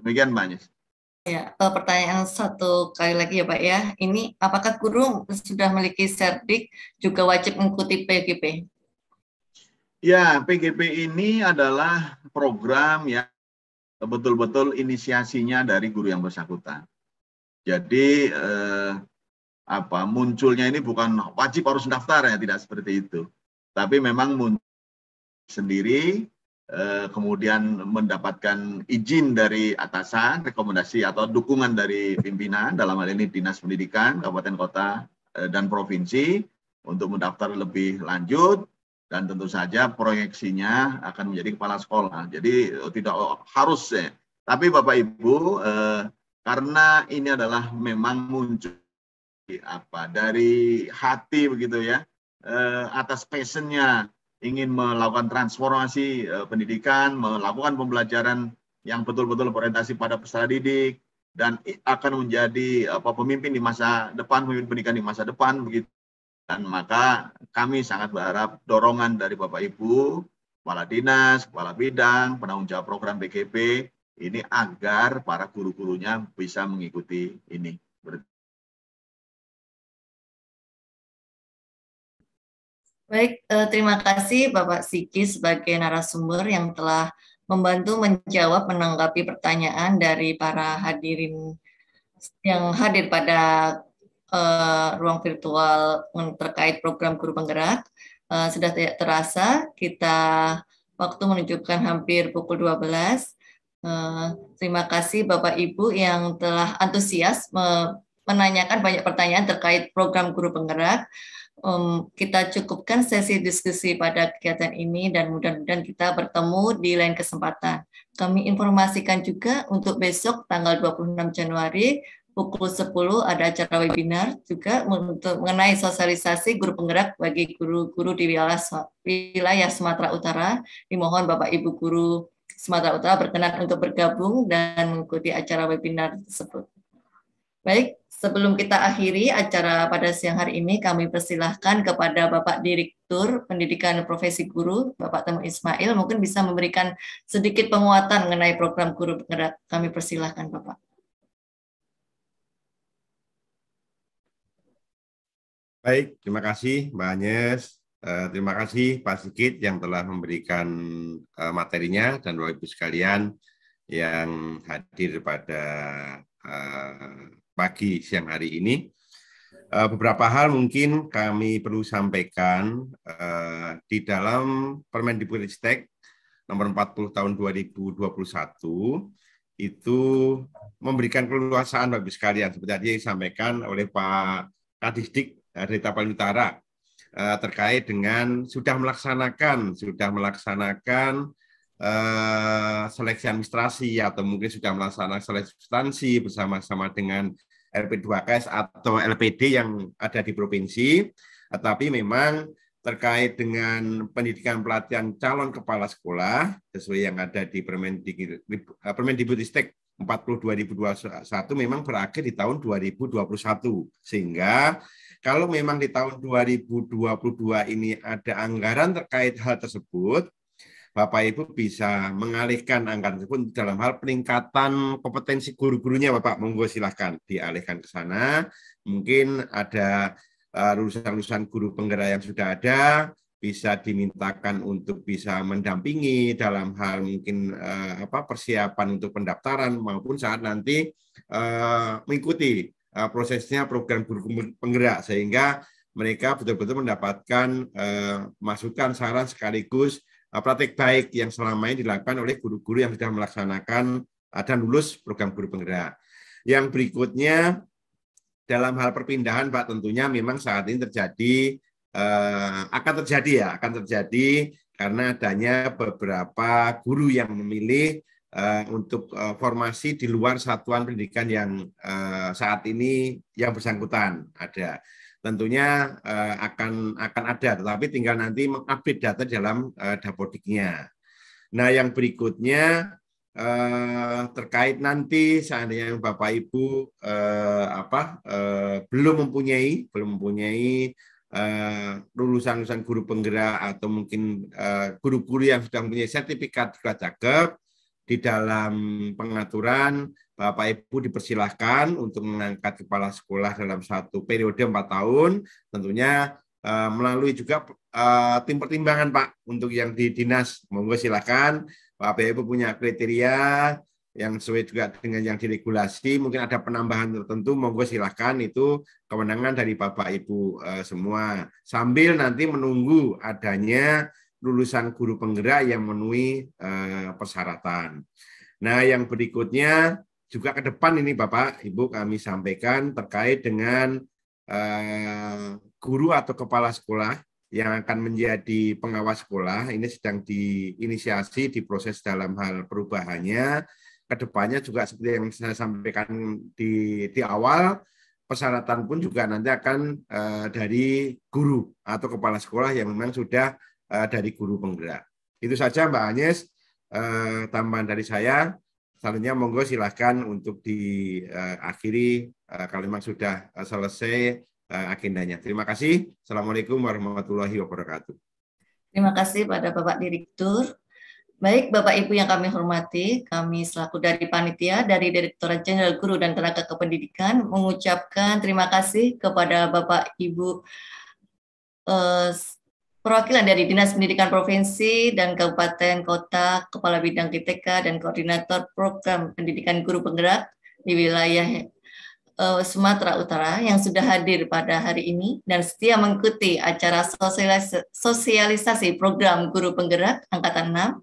Demikian Mbak Agnes. Ya, pertanyaan satu kali lagi ya Pak ya. Ini apakah guru sudah memiliki serdik juga wajib mengikuti PGP? Ya, PGP ini adalah program yang betul-betul inisiasinya dari guru yang bersangkutan. Jadi munculnya ini bukan wajib harus daftar ya, tidak seperti itu. Tapi memang muncul sendiri, kemudian mendapatkan izin dari atasan, rekomendasi atau dukungan dari pimpinan, dalam hal ini Dinas Pendidikan, Kabupaten Kota, dan Provinsi, untuk mendaftar lebih lanjut. Dan tentu saja proyeksinya akan menjadi kepala sekolah. Jadi tidak harus ya. Tapi Bapak Ibu, karena ini adalah memang muncul dari hati begitu ya, atas passionnya ingin melakukan transformasi pendidikan, melakukan pembelajaran yang betul-betul berorientasi pada peserta didik, dan akan menjadi pemimpin di masa depan, pemimpin pendidikan di masa depan begitu. Dan maka kami sangat berharap dorongan dari Bapak Ibu, Kepala Dinas, Kepala Bidang, penanggung jawab program PGP, ini agar para guru-gurunya bisa mengikuti ini. Baik, terima kasih Bapak Siki sebagai narasumber yang telah membantu menjawab menanggapi pertanyaan dari para hadirin yang hadir pada ruang virtual terkait program guru penggerak. Sudah tidak terasa, kita waktu menunjukkan hampir pukul 12. Terima kasih Bapak Ibu yang telah antusias menanyakan banyak pertanyaan terkait program guru penggerak. Kita cukupkan sesi diskusi pada kegiatan ini dan mudah-mudahan kita bertemu di lain kesempatan. Kami informasikan juga untuk besok tanggal 26 Januari pukul 10 ada acara webinar juga untuk mengenai sosialisasi guru penggerak bagi guru-guru di wilayah Sumatera Utara. Dimohon Bapak Ibu guru Sumatera Utara berkenan untuk bergabung dan mengikuti acara webinar tersebut. Baik, sebelum kita akhiri acara pada siang hari ini, kami persilahkan kepada Bapak Direktur Pendidikan Profesi Guru, Bapak Temu Ismail, mungkin bisa memberikan sedikit penguatan mengenai program guru penggerak. Kami persilahkan, Bapak. Baik, terima kasih Mbak Agnes. Terima kasih Pak Sigit yang telah memberikan materinya dan Bapak Ibu sekalian yang hadir pada pagi siang hari ini. Beberapa hal mungkin kami perlu sampaikan di dalam Permendikbudristek nomor 40 tahun 2021 itu memberikan keleluasaan bagi sekalian seperti tadi yang disampaikan oleh Pak Kadisdik dari Tapal Utara terkait dengan sudah melaksanakan seleksi administrasi atau mungkin sudah melaksanakan seleksi substansi bersama-sama dengan LP2KS atau LPD yang ada di provinsi, tetapi memang terkait dengan pendidikan pelatihan calon kepala sekolah sesuai yang ada di Permendikbudristek 40 2021 memang berakhir di tahun 2021, sehingga kalau memang di tahun 2022 ini ada anggaran terkait hal tersebut, Bapak Ibu bisa mengalihkan anggaran tersebut dalam hal peningkatan kompetensi guru-gurunya, Bapak. Monggo silahkan dialihkan ke sana. Mungkin ada lulusan-lulusan guru penggerak yang sudah ada, bisa dimintakan untuk bisa mendampingi dalam hal mungkin persiapan untuk pendaftaran maupun saat nanti mengikuti prosesnya program guru penggerak, sehingga mereka betul-betul mendapatkan masukan, saran sekaligus praktek baik yang selama ini dilakukan oleh guru-guru yang sudah melaksanakan dan lulus program guru penggerak. Yang berikutnya dalam hal perpindahan, Pak, tentunya memang saat ini akan terjadi karena adanya beberapa guru yang memilih untuk formasi di luar satuan pendidikan yang saat ini yang bersangkutan ada. Tentunya akan ada, tetapi tinggal nanti mengupdate data dalam Dapodiknya. Nah, yang berikutnya terkait nanti seandainya Bapak Ibu belum mempunyai lulusan guru penggerak atau mungkin guru-guru yang sudah mempunyai sertifikat cakep, di dalam pengaturan Bapak Ibu dipersilahkan untuk mengangkat kepala sekolah dalam satu periode 4 tahun, tentunya melalui juga tim pertimbangan, Pak, untuk yang di dinas. Monggo silakan Bapak Ibu punya kriteria yang sesuai juga dengan yang diregulasi, mungkin ada penambahan tertentu, monggo silakan, itu kewenangan dari Bapak Ibu semua. Sambil nanti menunggu adanya lulusan guru penggerak yang memenuhi persyaratan. Nah, yang berikutnya juga ke depan ini Bapak Ibu kami sampaikan terkait dengan guru atau kepala sekolah yang akan menjadi pengawas sekolah. Ini sedang diinisiasi, diproses dalam hal perubahannya. Kedepannya juga seperti yang saya sampaikan di awal, persyaratan pun juga nanti akan dari guru atau kepala sekolah yang memang sudah dari guru penggerak. Itu saja Mbak Agnes, tambahan dari saya. Selanjutnya monggo silahkan untuk diakhiri kalau memang sudah selesai agendanya. Terima kasih. Assalamualaikum warahmatullahi wabarakatuh. Terima kasih pada Bapak Direktur. Baik, Bapak Ibu yang kami hormati, kami selaku dari panitia dari Direktorat Jenderal Guru dan Tenaga Kependidikan mengucapkan terima kasih kepada Bapak Ibu perwakilan dari Dinas Pendidikan Provinsi dan Kabupaten Kota, Kepala Bidang TTK dan Koordinator Program Pendidikan Guru Penggerak di wilayah Sumatera Utara yang sudah hadir pada hari ini dan setia mengikuti acara sosialisasi program Guru Penggerak Angkatan 6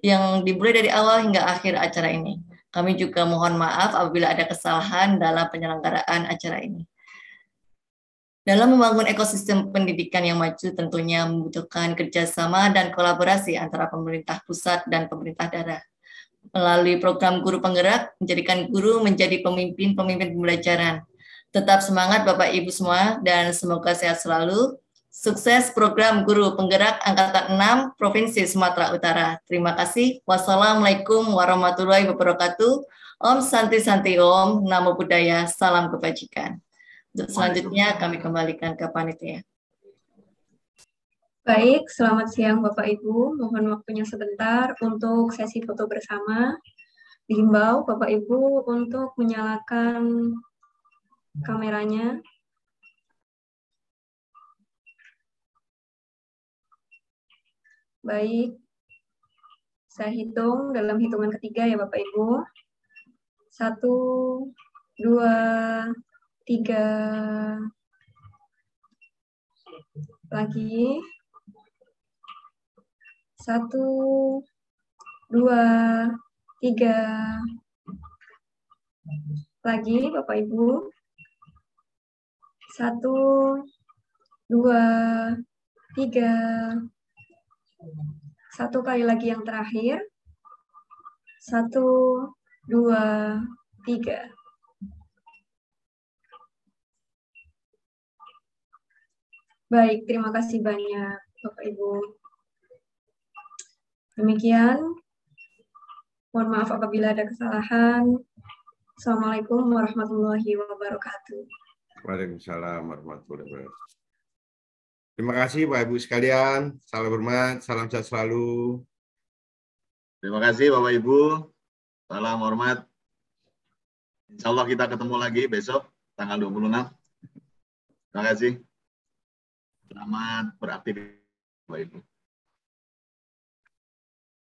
yang dimulai dari awal hingga akhir acara ini. Kami juga mohon maaf apabila ada kesalahan dalam penyelenggaraan acara ini. Dalam membangun ekosistem pendidikan yang maju tentunya membutuhkan kerjasama dan kolaborasi antara pemerintah pusat dan pemerintah daerah. Melalui program Guru Penggerak, menjadikan guru menjadi pemimpin-pemimpin pembelajaran. Tetap semangat Bapak Ibu semua dan semoga sehat selalu. Sukses program Guru Penggerak Angkatan 6 Provinsi Sumatera Utara. Terima kasih. Wassalamualaikum warahmatullahi wabarakatuh. Om Santi Santi Om, Namo Buddhaya, salam kebajikan. Untuk selanjutnya kami kembalikan ke panitia. Baik, selamat siang Bapak Ibu. Mohon waktunya sebentar untuk sesi foto bersama. Dihimbau Bapak Ibu untuk menyalakan kameranya. Baik, saya hitung dalam hitungan ketiga ya Bapak Ibu. 1, 2, 3. Lagi. 1, 2, 3. Lagi Bapak Ibu. 1, 2, 3. Satu kali lagi yang terakhir. 1, 2, 3. Baik, terima kasih banyak Bapak Ibu. Demikian, mohon maaf apabila ada kesalahan. Assalamualaikum warahmatullahi wabarakatuh. Waalaikumsalam warahmatullahi wabarakatuh. Terima kasih Bapak Ibu sekalian. Salam hormat, salam sehat selalu. Terima kasih Bapak Ibu. Salam hormat. Insya Allah kita ketemu lagi besok tanggal 26. Terima kasih. Selamat beraktivitas Bapak Ibu.